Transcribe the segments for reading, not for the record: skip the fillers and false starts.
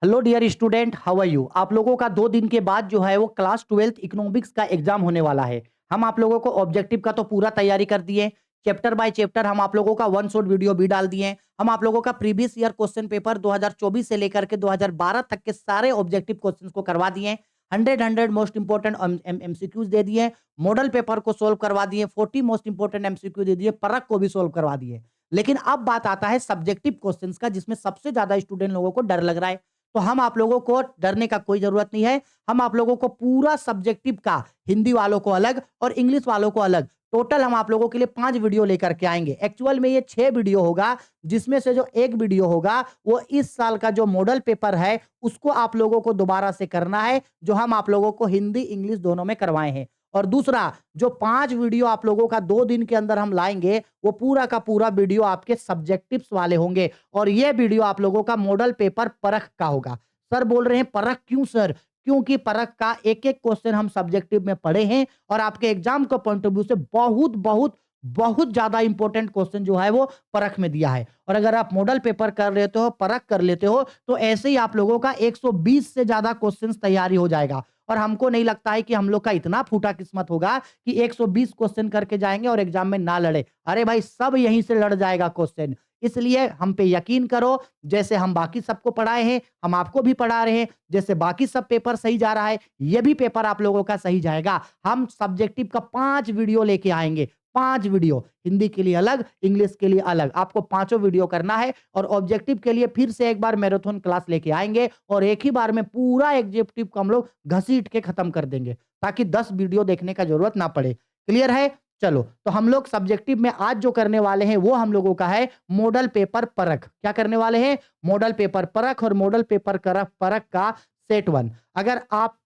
Hello dear student, how are you? आप लोगों का 2 दिन के बाद जो है वो क्लास 12th इकोनॉमिक्स का एग्जाम होने वाला है। हम आप लोगों को ऑब्जेक्टिव का तो पूरा तैयारी कर दिए। चैप्टर बाय चैप्टर हम आप लोगों का वन शॉट वीडियो भी डाल दिए हैं। हम आप लोगों का प्रीवियस ईयर क्वेश्चन पेपर 2024 से लेकर के 2012 तक के सारे ऑब्जेक्टिव क्वेश्चंस को करवा दिए हैं। 100 मोस्ट इंपोर्टेंट एमसीक्यूज दे दिए। मॉडल पेपर को सोल्व करवा दिए। 40 मोस्ट इंपोर्टेंट एमसीक्यू दे दिए। परख को भी सोल्व करवा दिए। लेकिन अब बात आता है सब्जेक्टिव क्वेश्चंस का, जिसमें सबसे ज्यादा स्टूडेंट लोगों को डर लग रहा है। तो हम आप लोगों को डरने का कोई जरूरत नहीं है। हम आप लोगों को पूरा सब्जेक्टिव का हिंदी वालों को अलग और इंग्लिश वालों को अलग टोटल हम आप लोगों के लिए 5 वीडियो लेकर के आएंगे। एक्चुअल में ये 6 वीडियो होगा, जिसमें से जो एक वीडियो होगा वो इस साल का जो मॉडल पेपर है उसको आप लोगों को दोबारा से करना है, जो हम आप लोगों को हिंदी इंग्लिश दोनों में करवाए हैं। और दूसरा, जो 5 वीडियो आप लोगों का 2 दिन के अंदर हम लाएंगे वो पूरा का पूरा वीडियो आपके सब्जेक्टिव्स वाले होंगे। और ये वीडियो आप लोगों का मॉडल पेपर परख का होगा। सर बोल रहे हैं परख क्यों सर? क्योंकि परख का एक एक क्वेश्चन हम सब्जेक्टिव में पढ़े हैं और आपके एग्जाम के पॉइंट ऑफ व्यू से बहुत बहुत बहुत ज्यादा इंपॉर्टेंट क्वेश्चन जो है वो परख में दिया है। और अगर आप मॉडल पेपर कर लेते हो, परख कर लेते हो, तो ऐसे ही आप लोगों का 120 से ज्यादा क्वेश्चंस तैयारी हो जाएगा। और हमको नहीं लगता है कि हम लोग का इतना फूटा किस्मत होगा कि 120 क्वेश्चन करके जाएंगे और एग्जाम में ना लड़े। अरे भाई, सब यहीं से लड़ जाएगा क्वेश्चन। इसलिए हम पे यकीन करो। जैसे हम बाकी सबको पढ़ाए हैं, हम आपको भी पढ़ा रहे हैं। जैसे बाकी सब पेपर सही जा रहा है, ये भी पेपर आप लोगों का सही जाएगा। हम सब्जेक्टिव का 5 वीडियो लेके आएंगे। 5 वीडियो, हिंदी के लिए अलग, इंग्लिश के लिए अलग, आपको पांचों वीडियो करना है। और ऑब्जेक्टिव के लिए फिर से एक बार मैराथन क्लास लेके आएंगे और एक ही बार में पूरा ऑब्जेक्टिव को हम लोग घसीट के खत्म कर देंगे, ताकि 10 वीडियो देखने का जरूरत ना पड़े। क्लियर है? चलो, तो हम लोग सब्जेक्टिव में आज जो करने वाले हैं वो हम लोगों का है मॉडल पेपर परख। क्या करने वाले हैं? मॉडल पेपर परख और मॉडल पेपर परख का सेट 1। अगर आप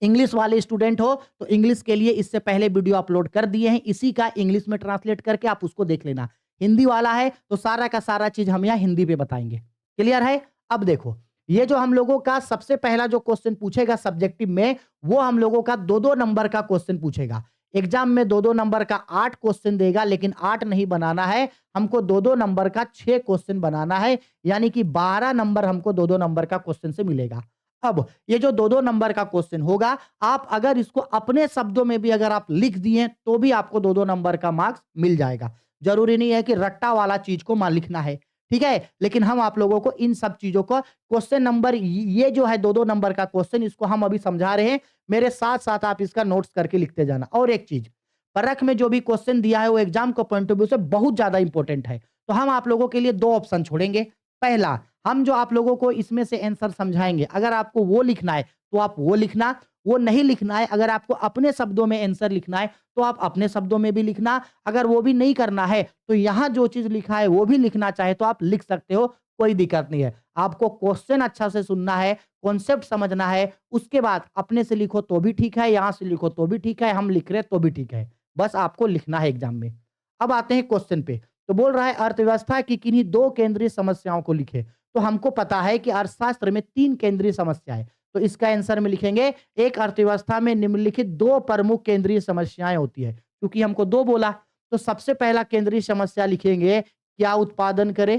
इंग्लिश वाले स्टूडेंट हो तो इंग्लिश के लिए इससे पहले वीडियो अपलोड कर दिए हैं, इसी का इंग्लिश में ट्रांसलेट करके आप उसको देख लेना। हिंदी वाला है तो सारा का सारा चीज हम यहाँ हिंदी पे बताएंगे। क्लियर है? अब देखो, ये जो हम लोगों का सबसे पहला जो क्वेश्चन पूछेगा सब्जेक्टिव में, वो हम लोगों का 2-2 नंबर का क्वेश्चन पूछेगा। एग्जाम में 2-2 नंबर का 8 क्वेश्चन देगा, लेकिन 8 नहीं बनाना है हमको, 2-2 नंबर का 6 क्वेश्चन बनाना है। यानी कि 12 नंबर हमको 2-2 नंबर का क्वेश्चन से मिलेगा। अब ये जो 2-2 नंबर का क्वेश्चन होगा, आप अगर इसको अपने शब्दों में भी अगर आप लिख दिए तो भी आपको 2-2 नंबर का मार्क्स मिल जाएगा। जरूरी नहीं है कि रट्टा वाला चीज को मान लिखना है, ठीक है? लेकिन हम आप लोगों को इन सब चीजों को क्वेश्चन नंबर, ये जो है 2-2 नंबर का क्वेश्चन, इसको हम अभी समझा रहे हैं। मेरे साथ-साथ आप इसका नोट्स करके लिखते जाना। और एक चीज, परख में जो भी क्वेश्चन दिया है वो एग्जाम को पॉइंट ऑफ व्यू से बहुत ज्यादा इंपॉर्टेंट है। तो हम आप लोगों के लिए 2 ऑप्शन छोड़ेंगे। पहला, हम जो आप लोगों को इसमें से आंसर समझाएंगे, अगर आपको वो लिखना है तो आप वो लिखना, वो नहीं लिखना है, अगर आपको अपने शब्दों में आंसर लिखना है तो आप अपने शब्दों में भी लिखना। अगर वो भी नहीं करना है तो यहाँ जो चीज लिखा है वो भी लिखना चाहे तो आप लिख सकते हो, कोई दिक्कत नहीं है। आपको क्वेश्चन अच्छा से सुनना है, कॉन्सेप्ट समझना है, उसके बाद अपने से लिखो तो भी ठीक है, यहां से लिखो तो भी ठीक है, हम लिख रहे तो भी ठीक है। बस आपको लिखना है एग्जाम में। अब आते हैं क्वेश्चन पे। तो बोल रहा है अर्थव्यवस्था की किन्हीं 2 केंद्रीय समस्याओं को लिखे। तो हमको पता है कि अर्थशास्त्र में 3 केंद्रीय समस्या है। तो इसका आंसर में लिखेंगे, एक अर्थव्यवस्था में निम्नलिखित 2 प्रमुख केंद्रीय समस्याएं होती है। क्योंकि हमको 2 बोला, तो सबसे पहला केंद्रीय समस्या लिखेंगे, क्या उत्पादन करे?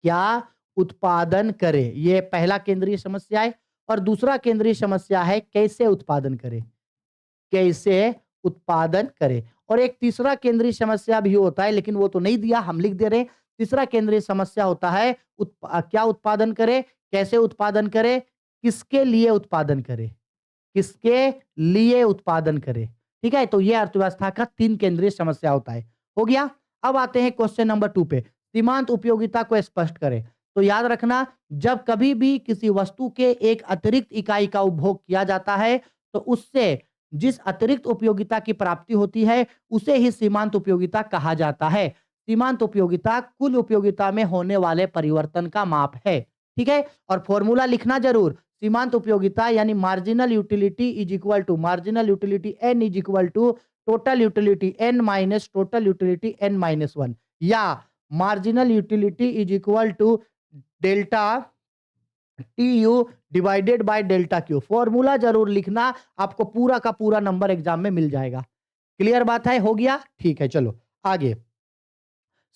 क्या उत्पादन करे, ये पहला केंद्रीय समस्या है। और दूसरा केंद्रीय समस्या है कैसे उत्पादन करे? कैसे उत्पादन करे। और एक तीसरा केंद्रीय समस्या भी होता है, लेकिन वो तो नहीं दिया, हम लिख दे रहे हैं। तीसरा केंद्रीय समस्या होता है क्या उत्पादन करे, कैसे उत्पादन करे, किसके लिए उत्पादन करे, किसके लिए उत्पादन करे। ठीक है? तो ये अर्थव्यवस्था का 3 केंद्रीय समस्या होता है। हो गया? अब आते हैं क्वेश्चन नंबर 2 पे। सीमांत उपयोगिता को स्पष्ट करें। तो याद रखना, जब कभी भी किसी वस्तु के एक अतिरिक्त इकाई का उपभोग किया जाता है तो उससे जिस अतिरिक्त उपयोगिता की प्राप्ति होती है उसे ही सीमांत उपयोगिता कहा जाता है। सीमांत उपयोगिता कुल उपयोगिता में होने वाले परिवर्तन का माप है। ठीक है? और फॉर्मूला लिखना जरूर। सीमांत उपयोगिता यानी marginal utility is equal to marginal utility N is equal to total utility N minus total utility N minus 1, या marginal utility is equal to delta T U divided by delta Q. Formula जरूर लिखना, आपको पूरा का पूरा number exam में मिल जाएगा। Clear बात है? हो गया? ठीक है, चलो आगे।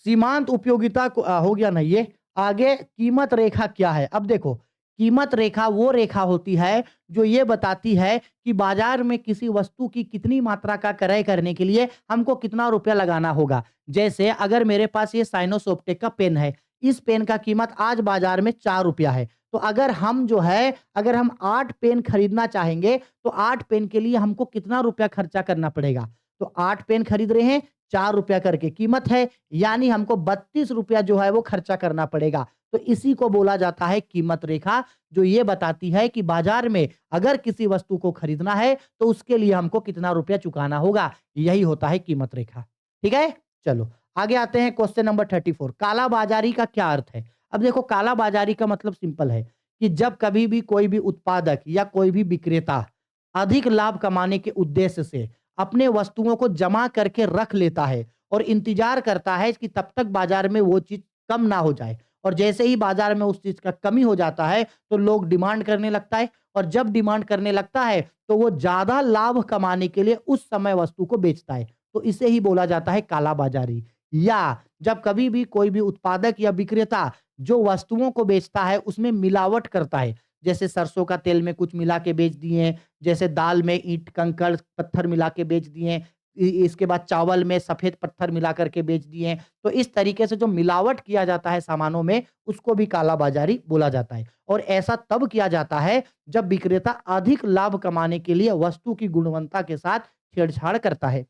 सीमांत उपयोगिता को हो गया ना ये। आगे कीमत रेखा क्या है? अब देखो, कीमत रेखा वो रेखा होती है जो ये बताती है कि बाजार में किसी वस्तु की कितनी मात्रा का क्रय करने के लिए हमको कितना रुपया लगाना होगा। जैसे अगर मेरे पास ये साइनोसॉफ्टेक का पेन है, इस पेन का कीमत आज बाजार में 4 रुपया है। तो अगर हम जो है अगर हम 8 पेन खरीदना चाहेंगे तो 8 पेन के लिए हमको कितना रुपया खर्चा करना पड़ेगा? तो 8 पेन खरीद रहे हैं, 4 रुपया करके कीमत है, यानी हमको 32 रुपया जो है वो खर्चा करना पड़ेगा। तो इसी को बोला जाता है कीमत रेखा, जो ये बताती है कि बाजार में अगर किसी वस्तु को खरीदना है तो उसके लिए हमको कितना रुपया चुकाना होगा। यही होता है कीमत रेखा। ठीक है? चलो आगे आते हैं क्वेश्चन नंबर 34। काला बाजारी का क्या अर्थ है? अब देखो काला बाजारी का मतलब सिंपल है कि जब कभी भी कोई भी उत्पादक या कोई भी विक्रेता अधिक लाभ कमाने के उद्देश्य से अपने वस्तुओं को जमा करके रख लेता है और इंतजार करता है कि तब तक बाजार में वो चीज कम ना हो जाए, और जैसे ही बाजार में उस चीज का कमी हो जाता है तो लोग डिमांड करने लगता है, और जब डिमांड करने लगता है तो वो ज्यादा लाभ कमाने के लिए उस समय वस्तु को बेचता है। तो इसे ही बोला जाता है काला बाजारी। या जब कभी भी कोई भी उत्पादक या विक्रेता जो वस्तुओं को बेचता है उसमें मिलावट करता है, जैसे सरसों का तेल में कुछ मिला के बेच दिए, जैसे दाल में ईंट कंकड़ पत्थर मिला के बेच दिए, इसके बाद चावल में सफेद पत्थर मिला करके बेच दिए। तो इस तरीके से जो मिलावट किया जाता है सामानों में उसको भी काला बाजारी बोला जाता है, और ऐसा तब किया जाता है जब विक्रेता अधिक लाभ कमाने के लिए वस्तु की गुणवत्ता के साथ छेड़छाड़ करता है।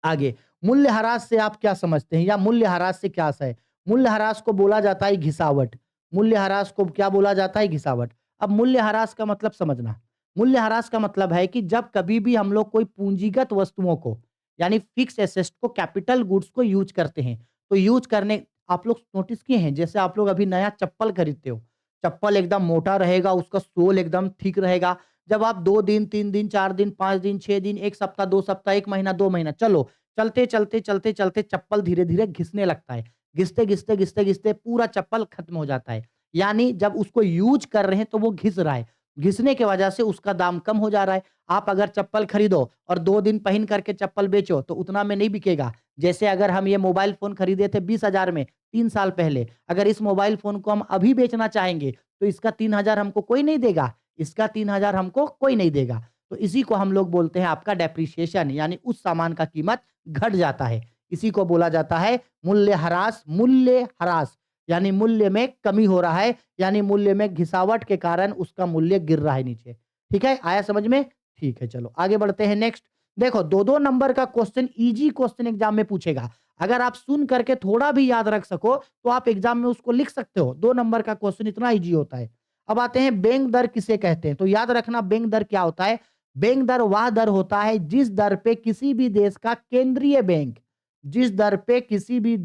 आगे, मूल्यह्रास से आप क्या समझते हैं या मूल्यह्रास से क्या आशय है? मूल्यह्रास को बोला जाता है घिसावट। मूल्यह्रास को क्या बोला जाता है? घिसावट। अब मूल्यह्रास का मतलब समझना। मूल्यह्रास का मतलब है कि जब कभी भी हम लोग कोई पूंजीगत वस्तुओं को यानी फिक्स एसेट्स को कैपिटल गुड्स को यूज करते हैं, तो यूज करने आप लोग नोटिस किए हैं, जैसे आप लोग अभी नया चप्पल खरीदते हो, चप्पल एकदम मोटा रहेगा, उसका सोल एकदम ठीक रहेगा। जब आप 2 दिन, 3 दिन, 4 दिन, 5 दिन, 6 दिन, 1 सप्ताह, 2 सप्ताह, 1 महीना, 2 महीना चलो, चलते-चलते चप्पल धीरे-धीरे घिसने लगता है। घिसते पूरा चप्पल खत्म हो जाता है। यानी जब उसको यूज़ कर रहे हैं तो वो घिस रहा है। घिसने की वजह से उसका दाम कम हो जा रहा है। आप अगर चप्पल खरीदो और 2 दिन पहन करके चप्पल बेचो तो उतना में नहीं बिकेगा। जैसे अगर हम ये मोबाइल फ़ोन खरीदे थे 20,000 में 3 साल पहले, अगर इस मोबाइल फ़ोन को हम अभी बेचना चाहेंगे तो इसका 3,000 हमको कोई नहीं देगा। इसका 3,000 हमको कोई नहीं देगा। तो इसी को हम लोग बोलते हैं आपका डेप्रिसिएशन, यानी उस सामान का कीमत घट जाता है। इसी को बोला जाता है मूल्यह्रास। मूल्यह्रास यानी मूल्य में कमी हो रहा है, यानी मूल्य में घिसावट के कारण उसका मूल्य गिर रहा है नीचे। ठीक है, आया समझ में? ठीक है, चलो आगे बढ़ते हैं नेक्स्ट। देखो 2-2 नंबर का क्वेश्चन, इजी क्वेश्चन एग्जाम में पूछेगा। अगर आप सुन करके थोड़ा भी याद रख सको तो आप एग्जाम में उसको लिख सकते हो। 2 नंबर का क्वेश्चन इतना इजी होता है। अब आते हैं बैंक दर किसे कहते हैं? तो याद रखना बैंक दर क्या होता है? बैंक दर वह दर होता है जिस दर पे किसी भी देश का केंद्रीय बैंक, जिस दर पे किसी भी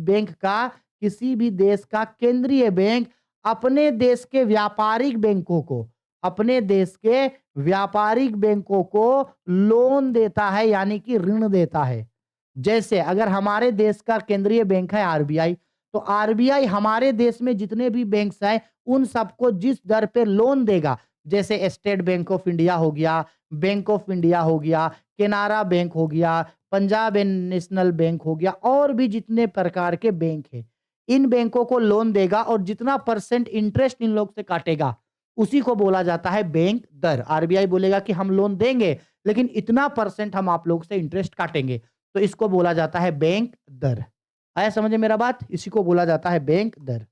देश का केंद्रीय बैंक अपने देश के व्यापारिक बैंकों को, अपने देश के व्यापारिक बैंकों को लोन देता है, यानी कि ऋण देता है। जैसे अगर हमारे देश का केंद्रीय बैंक है आरबीआई, तो आरबीआई हमारे देश में जितने भी बैंक्स हैं उन सबको जिस दर पे लोन देगा, जैसे स्टेट बैंक ऑफ इंडिया हो गया, बैंक ऑफ इंडिया हो गया, केनारा बैंक हो गया, पंजाब एंड नेशनल बैंक हो गया, और भी जितने प्रकार के बैंक हैं, इन बैंकों को लोन देगा और जितना परसेंट इंटरेस्ट इन लोग से काटेगा उसी को बोला जाता है बैंक दर। आरबीआई बोलेगा कि हम लोन देंगे लेकिन इतना परसेंट हम आप लोग से इंटरेस्ट काटेंगे, तो इसको बोला जाता है बैंक दर। आया समझ में मेरा बात? इसी को बोला जाता है बैंक दर।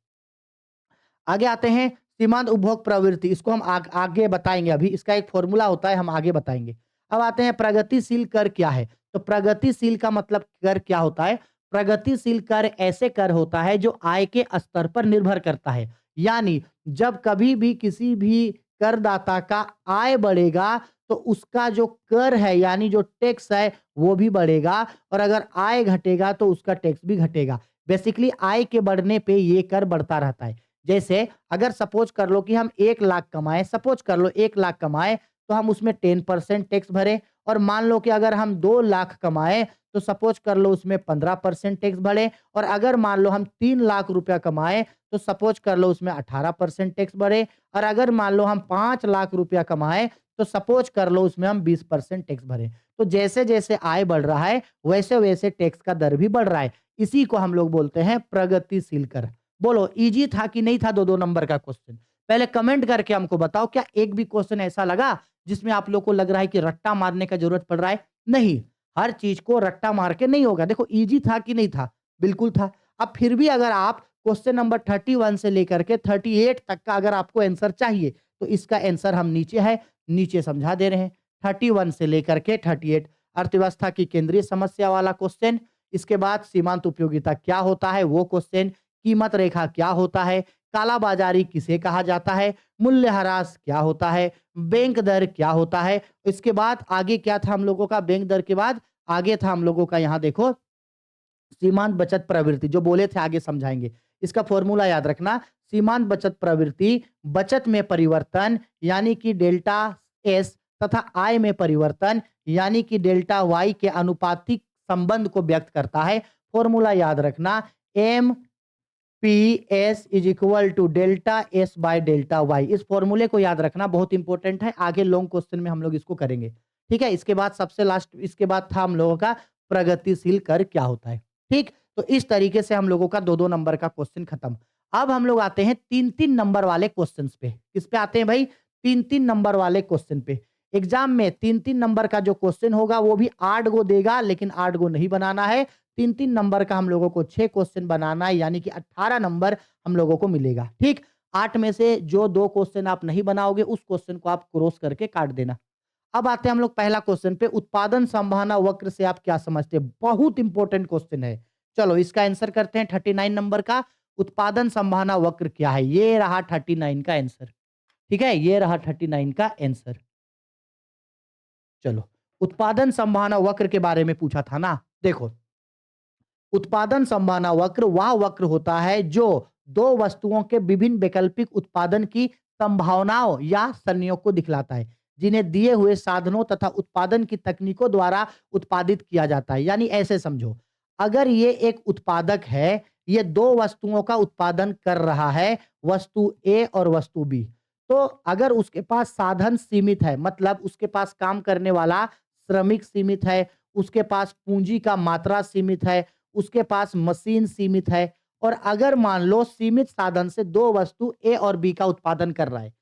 आगे आते हैं सीमांत उपभोग प्रवृत्ति। इसको हम आगे बताएंगे, अभी इसका एक फॉर्मूला होता है, हम आगे बताएंगे। अब आते हैं प्रगतिशील कर क्या है? तो प्रगतिशील का मतलब कर क्या होता है? प्रगतिशील कर ऐसे कर होता है जो आय के स्तर पर निर्भर करता है। यानी जब कभी भी किसी भी करदाता का आय बढ़ेगा तो उसका जो कर है यानी जो टैक्स है वो भी बढ़ेगा, और अगर आय घटेगा तो उसका टैक्स भी घटेगा। बेसिकली आय के बढ़ने पे ये कर बढ़ता रहता है। जैसे अगर सपोज कर लो कि हम 1 लाख कमाएँ, सपोज कर लो 1 लाख कमाएँ तो हम उसमें 10% टैक्स भरें, और मान लो कि अगर हम 2 लाख कमाएँ तो सपोज कर लो उसमें 15% टैक्स भरें, और अगर मान लो हम 3 लाख रुपया कमाएँ तो सपोज कर लो उसमें 18% टैक्स भरें, और अगर मान लो हम 5 लाख रुपया कमाएँ तो सपोज कर लो उसमें हम 20% टैक्स भरें। तो जैसे-जैसे आय बढ़ रहा है वैसे-वैसे टैक्स का दर भी बढ़ रहा है। इसी को हम लोग बोलते हैं प्रगतिशील कर। बोलो इजी था कि नहीं था 2-2 नंबर का क्वेश्चन? पहले कमेंट करके हमको बताओ, क्या एक भी क्वेश्चन ऐसा लगा जिसमें आप लोग को लग रहा है कि रट्टा मारने का जरूरत पड़ रहा है? नहीं, हर चीज को रट्टा मार के नहीं होगा। देखो इजी था कि नहीं था? बिल्कुल था। अब फिर भी अगर आप क्वेश्चन नंबर 31 से लेकर के 38 तक का अगर आपको आंसर चाहिए, तो इसका आंसर हम नीचे है, नीचे समझा दे रहे हैं। 31 से लेकर के 38 अर्थव्यवस्था की केंद्रीय समस्या वाला क्वेश्चन, इसके बाद सीमांत उपयोगिता क्या होता है वो क्वेश्चन, कीमत रेखा क्या होता है, कालाबाजारी किसे कहा जाता है, मूल्यह्रास क्या होता है, बैंक दर क्या होता है। इसके बाद आगे क्या था हम लोगों का? बैंक दर के बाद आगे था हम लोगों का, यहाँ देखो, सीमांत बचत प्रवृत्ति, जो बोले थे आगे समझाएंगे। इसका फॉर्मूला याद रखना, सीमांत बचत प्रवृत्ति बचत में परिवर्तन यानी कि डेल्टा एस तथा आय में परिवर्तन यानी कि डेल्टा वाई के अनुपातिक संबंध को व्यक्त करता है। फॉर्मूला याद रखना, M P S is equal to delta S by delta Y. इस फॉर्मूले को याद रखना, बहुत इंपॉर्टेंट है, आगे लॉन्ग क्वेश्चन में हम लोग इसको करेंगे। ठीक है, इसके बाद सबसे लास्ट, इसके बाद था हम लोगों का प्रगतिशील कर क्या होता है। ठीक, तो इस तरीके से हम लोगों का 2-2 नंबर का क्वेश्चन खत्म। अब हम लोग आते हैं 3-3 नंबर वाले क्वेश्चन पे। किस पे आते हैं भाई? 3-3 नंबर वाले क्वेश्चन पे। एग्जाम में 3-3 नंबर का जो क्वेश्चन होगा वो भी 8 गो देगा, लेकिन 8 गो नहीं बनाना है। 3-3 नंबर का हम लोगों को 6 क्वेश्चन बनाना है, यानी कि 18 नंबर हम लोगों को मिलेगा। ठीक, 8 में से जो 2 क्वेश्चन आप नहीं बनाओगे उस क्वेश्चन को आप क्रॉस करके काट देना। अब आते हैं हम लोग पहला क्वेश्चन पे, उत्पादन संभावना वक्र से आप क्या समझते हैं? बहुत इंपॉर्टेंट क्वेश्चन है। चलो इसका आंसर करते हैं। 39 नंबर का उत्पादन संभावना वक्र क्या है? ये रहा 39 का आंसर। ठीक है, ये रहा 39 का आंसर। चलो, उत्पादन संभावना वक्र के बारे में पूछा था ना। देखो, उत्पादन संभावना वक्र वह वक्र होता है जो दो वस्तुओं के विभिन्न वैकल्पिक उत्पादन की संभावनाओं या संयोग को दिखलाता है, जिन्हें दिए हुए साधनों तथा उत्पादन की तकनीकों द्वारा उत्पादित किया जाता है। यानी ऐसे समझो, अगर ये एक उत्पादक है, ये दो वस्तुओं का उत्पादन कर रहा है, वस्तु ए और वस्तु बी, तो अगर उसके पास साधन सीमित है, मतलब उसके पास काम करने वाला श्रमिक सीमित है, उसके पास पूंजी का मात्रा सीमित है, उसके पास मशीन सीमित है, और अगर मान लो सीमित साधन से दो वस्तु ए और बी का उत्पादन कर रहा है,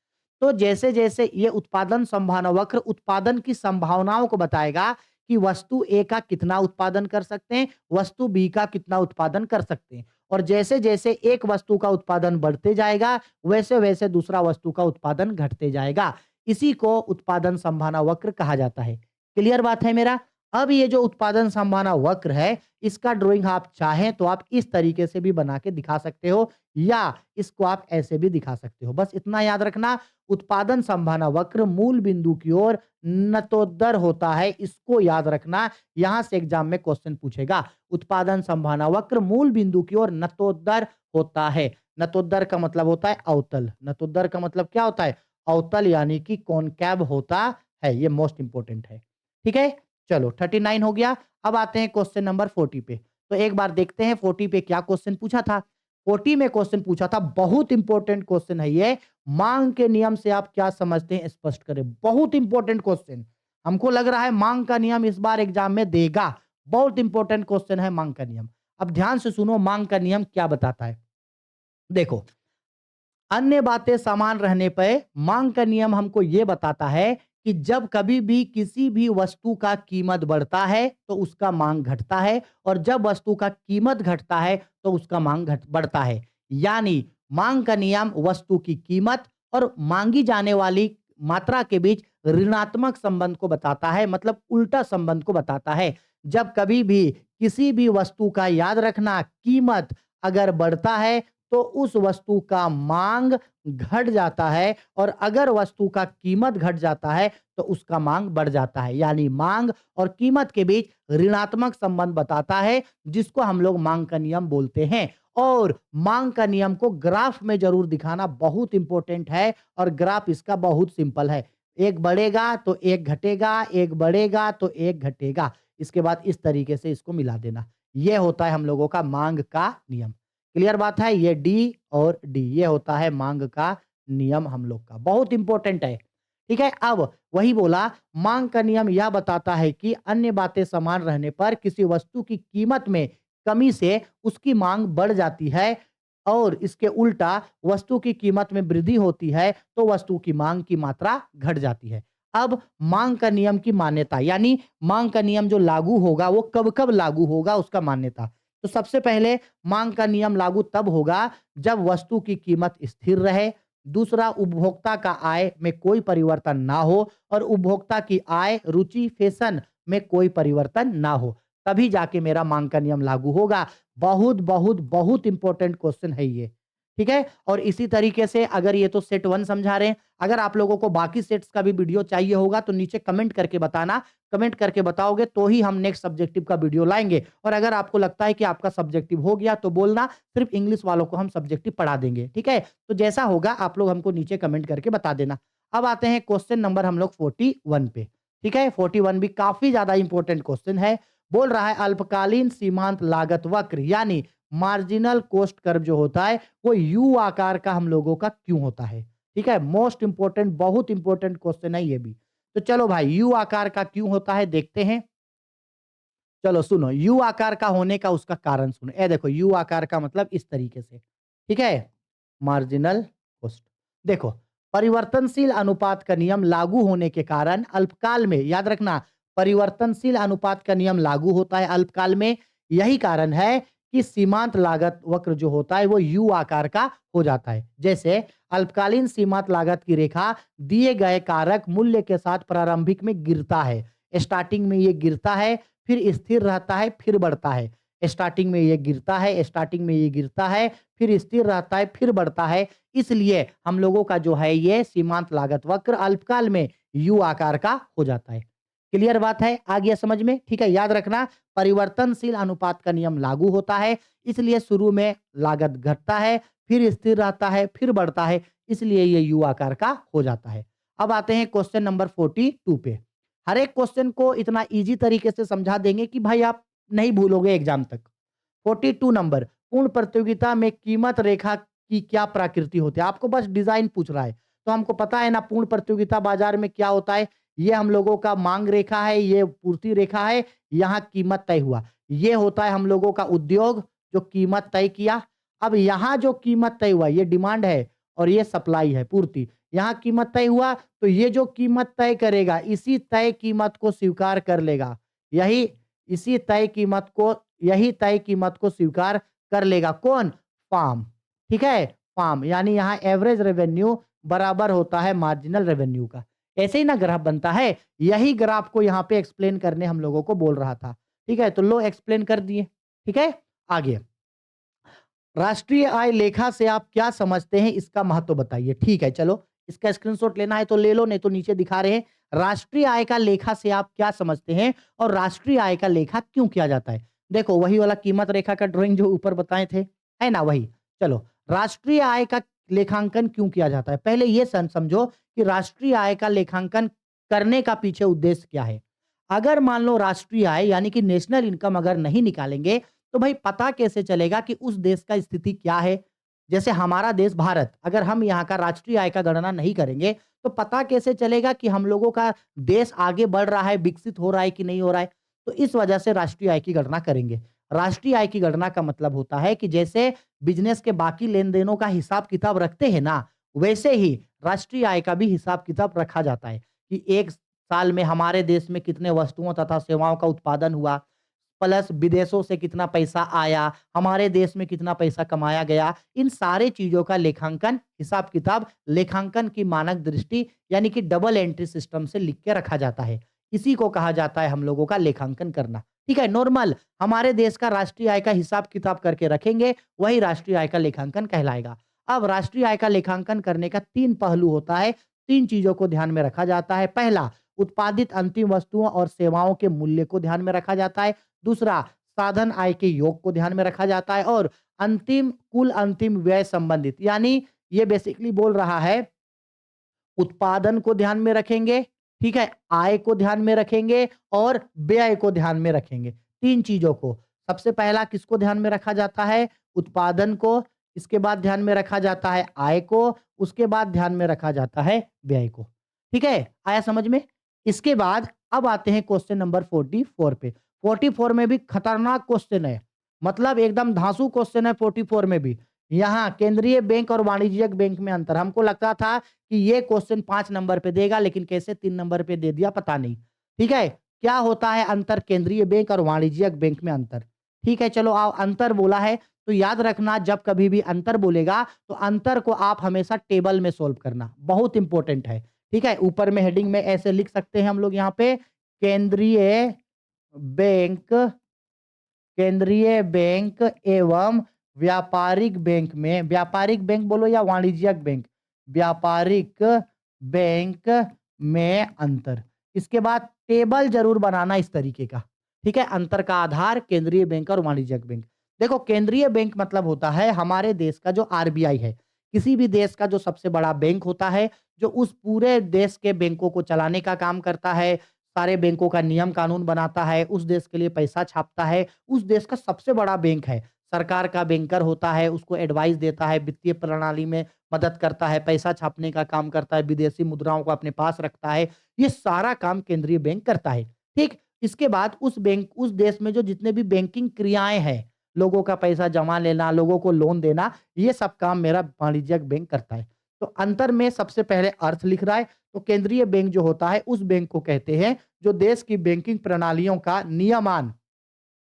तो जैसे जैसे ये उत्पादन संभावना वक्र उत्पादन की संभावनाओं को बताएगा कि वस्तु ए का कितना उत्पादन कर सकते हैं, वस्तु बी का कितना उत्पादन कर सकते हैं, और जैसे जैसे एक वस्तु का उत्पादन बढ़ते जाएगा वैसे वैसे दूसरा वस्तु का उत्पादन घटते जाएगा। इसी को उत्पादन संभावना वक्र कहा जाता है। क्लियर बात है मेरा? अब ये जो उत्पादन संभावना वक्र है, इसका ड्राइंग आप चाहें तो आप इस तरीके से भी बना के दिखा सकते हो, या इसको आप ऐसे भी दिखा सकते हो। बस इतना याद रखना, उत्पादन संभावना वक्र मूल बिंदु की ओर नतोदर होता है, इसको याद रखना। यहां से एग्जाम में क्वेश्चन पूछेगा, उत्पादन संभावना वक्र मूल बिंदु की ओर नतोदर होता है। नतोदर का मतलब होता है अवतल। नतोदर का मतलब क्या होता है? अवतल, यानी कि कॉनकैव होता है। ये मोस्ट इंपोर्टेंट है। ठीक है, चलो 39 हो गया। अब आते हैं क्वेश्चन नंबर 40 पे। तो एक बार देखते हैं 40 पे क्या क्वेश्चन पूछा था। 40 में क्वेश्चन पूछा था, बहुत इंपॉर्टेंट क्वेश्चन है ये, मांग के नियम से आप क्या समझते हैं स्पष्ट करें। बहुत इंपॉर्टेंट क्वेश्चन, हमको लग रहा है मांग का नियम इस बार एग्जाम में देगा। बहुत इंपॉर्टेंट क्वेश्चन है मांग का नियम। अब ध्यान से सुनो, मांग का नियम क्या बताता है। देखो, अन्य बातें समान रहने पर मांग का नियम हमको यह बताता है कि जब कभी भी किसी भी वस्तु का कीमत बढ़ता है तो उसका मांग घटता है, और जब वस्तु का कीमत घटता है तो उसका मांग घट बढ़ता है। यानी मांग का नियम वस्तु की कीमत और मांगी जाने वाली मात्रा के बीच ऋणात्मक संबंध को बताता है, मतलब उल्टा संबंध को बताता है। जब कभी भी किसी भी वस्तु का, याद रखना, कीमत अगर बढ़ता है तो उस वस्तु का मांग घट जाता है, और अगर वस्तु का कीमत घट जाता है तो उसका मांग बढ़ जाता है। यानी मांग और कीमत के बीच ऋणात्मक संबंध बताता है, जिसको हम लोग मांग का नियम बोलते हैं। और मांग का नियम को ग्राफ में जरूर दिखाना बहुत इंपॉर्टेंट है, और ग्राफ इसका बहुत सिंपल है। एक बढ़ेगा तो एक घटेगा, एक बढ़ेगा तो एक घटेगा। इसके बाद इस तरीके से इसको मिला देना। यह होता है हम लोगों का मांग का नियम। क्लियर बात है? ये डी और डी, ये होता है मांग का नियम हम लोग का, बहुत इंपॉर्टेंट है। ठीक है, अब वही बोला, मांग का नियम यह बताता है कि अन्य बातें समान रहने पर किसी वस्तु की कीमत में कमी से उसकी मांग बढ़ जाती है, और इसके उल्टा वस्तु की कीमत में वृद्धि होती है तो वस्तु की मांग की मात्रा घट जाती है। अब मांग का नियम की मान्यता, यानी मांग का नियम जो लागू होगा वो कब-कब लागू होगा उसका मान्यता। तो सबसे पहले मांग का नियम लागू तब होगा जब वस्तु की कीमत स्थिर रहे, दूसरा उपभोक्ता का आय में कोई परिवर्तन ना हो और उपभोक्ता की आय, रुचि, फैशन में कोई परिवर्तन ना हो, तभी जाके मेरा मांग का नियम लागू होगा। बहुत, बहुत, बहुत इंपॉर्टेंट क्वेश्चन है ये, ठीक है? और इसी तरीके से अगर ये तो सेट 1 समझा रहे हैं, अगर आप लोगों को बाकी सेट्स का भी वीडियो चाहिए होगा तो नीचे कमेंट करके बताना। कमेंट करके बताओगे तो ही हम नेक्स्ट सब्जेक्टिव का वीडियो लाएँगे और अगर आपको लगता है कि आपका सब्जेक्टिव हो गया तो बोलना, सिर्फ इंग्लिश वालों को हम सब्जेक्टिव पढ़ा देंगे, ठीक है? तो जैसा होगा आप लोग हमको नीचे कमेंट करके बता देना। अब आते हैं क्वेश्चन नंबर हम लोग 41 पे, ठीक है? 41 भी काफ़ी ज़्यादा इंपॉर्टेंट क्वेश्चन है। बोल रहा है अल्पकालीन सीमांत लागत वक्र यानी मार्जिनल कॉस्ट कर्व जो होता है वो यू आकार का हम लोगों का क्यों होता है? ठीक है? मोस्ट इंपोर्टेंट, बहुत इंपोर्टेंट क्वेश्चन है ये भी। तो चलो भाई, यू आकार का क्यों होता है देखते हैं। चलो सुनो, यू आकार का होने का उसका कारण सुनो। ये देखो, यू आकार का मतलब इस तरीके से, ठीक है? Marginal cost. देखो, परिवर्तनशील अनुपात का नियम लागू होने के कारण अल्पकाल में, याद रखना, परिवर्तनशील अनुपात का नियम लागू होता है अल्पकाल में। यही कारण है कि सीमांत लागत वक्र जो होता है वो यू आकार का हो जाता है। जैसे अल्पकालीन सीमांत लागत की रेखा दिए गए कारक मूल्य के साथ प्रारंभिक में गिरता है। स्टार्टिंग में ये गिरता है, फिर स्थिर रहता है, फिर बढ़ता है। स्टार्टिंग में ये गिरता है, स्टार्टिंग में ये गिरता है, फिर स्थिर रहता है, फिर बढ़ता है। इसलिए हम लोगों का जो है ये सीमांत लागत वक्र अल्पकाल में यू आकार का हो जाता है। क्लियर बात है? आ गया समझ में? ठीक है, याद रखना, परिवर्तनशील अनुपात का नियम लागू होता है, इसलिए शुरू में लागत घटता है, फिर स्थिर रहता है, फिर बढ़ता है, इसलिए ये यू आकार का हो जाता है। अब आते हैं क्वेश्चन नंबर 42 पे। हर एक क्वेश्चन को इतना ईज़ी तरीके से समझा देंगे कि भाई आप नहीं भूलोगे एग्ज़ाम तक। 42 नंबर, पूर्ण प्रतियोगिता में कीमत रेखा की क्या प्रकृति होती है? आपको बस डिज़ाइन पूछ रहा है। तो हमको पता है ना, पूर्ण प्रतियोगिता बाज़ार में क्या होता है? ये हम लोगों का माँग रेखा है, ये पूर्ति रेखा है, यहाँ कीमत तय हुआ। ये होता है हम लोगों का उद्योग, जो कीमत तय किया। अब यहाँ जो कीमत तय हुआ, ये डिमांड है और ये सप्लाई है, पूर्ति। यहाँ कीमत तय हुआ तो ये जो कीमत तय करेगा, इसी तय कीमत को स्वीकार कर लेगा। यही इसी तय कीमत को यही तय कीमत को स्वीकार कर लेगा कौन? फार्म, ठीक है? फार्म, यानी यहाँ एवरेज रेवेन्यू बराबर होता है मार्जिनल रेवेन्यू का। ऐसे ही ना ग्राफ बनता है, यही ग्राफ को यहाँ पे एक्सप्लेन करने हम लोगों को बोल रहा था, ठीक है? तो लो एक्सप्लेन कर दिए, ठीक है? आगे, राष्ट्रीय आय लेखा से आप क्या समझते हैं, इसका महत्व बताइए। ठीक है, चलो इसका स्क्रीनशॉट लेना है तो ले लो, नहीं तो नीचे दिखा रहे हैं। राष्ट्रीय आय का लेखा से आप क्या समझते हैं और राष्ट्रीय आय का लेखा क्यों किया जाता है? देखो, वही वाला कीमत रेखा का ड्राइंग जो ऊपर बताए थे, है ना वही। चलो, राष्ट्रीय आय का लेखांकन क्यों किया जाता है? पहले ये समझो कि राष्ट्रीय आय का लेखांकन करने का पीछे उद्देश्य क्या है? अगर मान लो राष्ट्रीय आय यानी कि नेशनल इनकम अगर नहीं निकालेंगे तो भाई पता कैसे चलेगा कि उस देश का स्थिति क्या है? जैसे हमारा देश भारत, अगर हम यहाँ का राष्ट्रीय आय का गणना नहीं करेंगे, तो पता कैसे चलेगा कि हम लोगों का देश आगे बढ़ रहा है, विकसित हो रहा है कि नहीं हो रहा है? तो इस वजह से राष्ट्रीय आय की गणना करेंगे। राष्ट्रीय आय की गणना का मतलब होता है कि जैसे बिज़नेस के बाकी लेन-देनों का हिसाब-किताब रखते हैं ना, वैसे ही राष्ट्रीय आय का भी हिसाब-किताब रखा जाता है कि 1 साल में हमारे देश में कितने वस्तुओं तथा सेवाओं का उत्पादन हुआ, प्लस विदेशों से कितना पैसा आया, हमारे देश में कितना पैसा कमाया गया। इन सारे चीज़ों का लेखांकन, हिसाब-किताब लेखांकन की मानक दृष्टि यानी कि डबल एंट्री सिस्टम से लिख के रखा जाता है। इसी को कहा जाता है हम लोगों का लेखांकन करना। ठीक है, नॉर्मल हमारे देश का राष्ट्रीय आय का हिसाब-किताब करके रखेंगे, वही राष्ट्रीय आय का लेखांकन कहलाएगा। अब राष्ट्रीय आय का लेखांकन करने का 3 पहलू होता है, 3 चीज़ों को ध्यान में रखा जाता है। पहला, उत्पादित अंतिम वस्तुओं और सेवाओं के मूल्य को ध्यान में रखा जाता है। दूसरा, साधन आय के योग को ध्यान में रखा जाता है और कुल अंतिम व्यय संबंधित, यानी ये बेसिकली बोल रहा है उत्पादन को ध्यान में रखेंगे, ठीक है? आय को ध्यान में रखेंगे और व्यय को ध्यान में रखेंगे। 3 चीज़ों को। सबसे पहला किसको ध्यान में रखा जाता है? उत्पादन को, इसके बाद ध्यान में रखा जाता है आय को, उसके बाद ध्यान में रखा जाता है व्यय को। ठीक है? आया समझ में? इसके बाद अब आते हैं क्वेश्चन नंबर 44 पे। 44 में भी खतरनाक क्वेश्चन है। मतलब एकदम धांसू क्वेश्चन है 44 में भी। यहाँ केंद्रीय बैंक और वाणिज्यिक बैंक में अंतर। हमको लगता था कि ये क्वेश्चन 5 नंबर पे देगा, लेकिन कैसे 3 नंबर पे दे दिया पता नहीं। ठीक है? क्या होता है अंतर केंद्रीय बैंक और वाणिज्यिक बैंक में अंतर? ठीक है, चलो आओ अंतर बोला है तो याद रखना जब कभी भी अंतर बोलेगा तो अंतर को आप हमेशा टेबल में सॉल्व करना, बहुत इंपॉर्टेंट है। ठीक है? ऊपर में हेडिंग में ऐसे लिख सकते हैं हम लोग यहाँ पे केंद्रीय बैंक केंद्रीय बैंक एवं व्यापारिक बैंक बोलो या वाणिज्यिक बैंक, व्यापारिक बैंक में अंतर। इसके बाद टेबल जरूर बनाना इस तरीके का। ठीक है? अंतर का आधार केंद्रीय बैंक और वाणिज्यिक बैंक। देखो केंद्रीय बैंक मतलब होता है हमारे देश का जो आरबीआई है। किसी भी देश का जो सबसे बड़ा बैंक होता है, जो उस पूरे देश के बैंकों को चलाने का काम करता है, सारे बैंकों का नियम कानून बनाता है, उस देश के लिए पैसा छापता है, उस देश का सबसे बड़ा बैंक है। सरकार का बैंकर होता है, उसको एडवाइस देता है, वित्तीय प्रणाली में मदद करता है, पैसा छापने का काम करता है, विदेशी मुद्राओं को अपने पास रखता है। ये सारा काम केंद्रीय बैंक करता है। ठीक? इसके बाद उस देश में जो जितने भी बैंकिंग क्रियाएँ हैं, लोगों का पैसा जमा लेना, लोगों को लोन देना, ये सब काम मेरा वाणिज्यिक बैंक करता है। तो अंतर में सबसे पहले अर्थ लिख रहा है, तो केंद्रीय बैंक जो होता है, उस बैंक को कहते हैं जो देश की बैंकिंग प्रणालियों का नियमान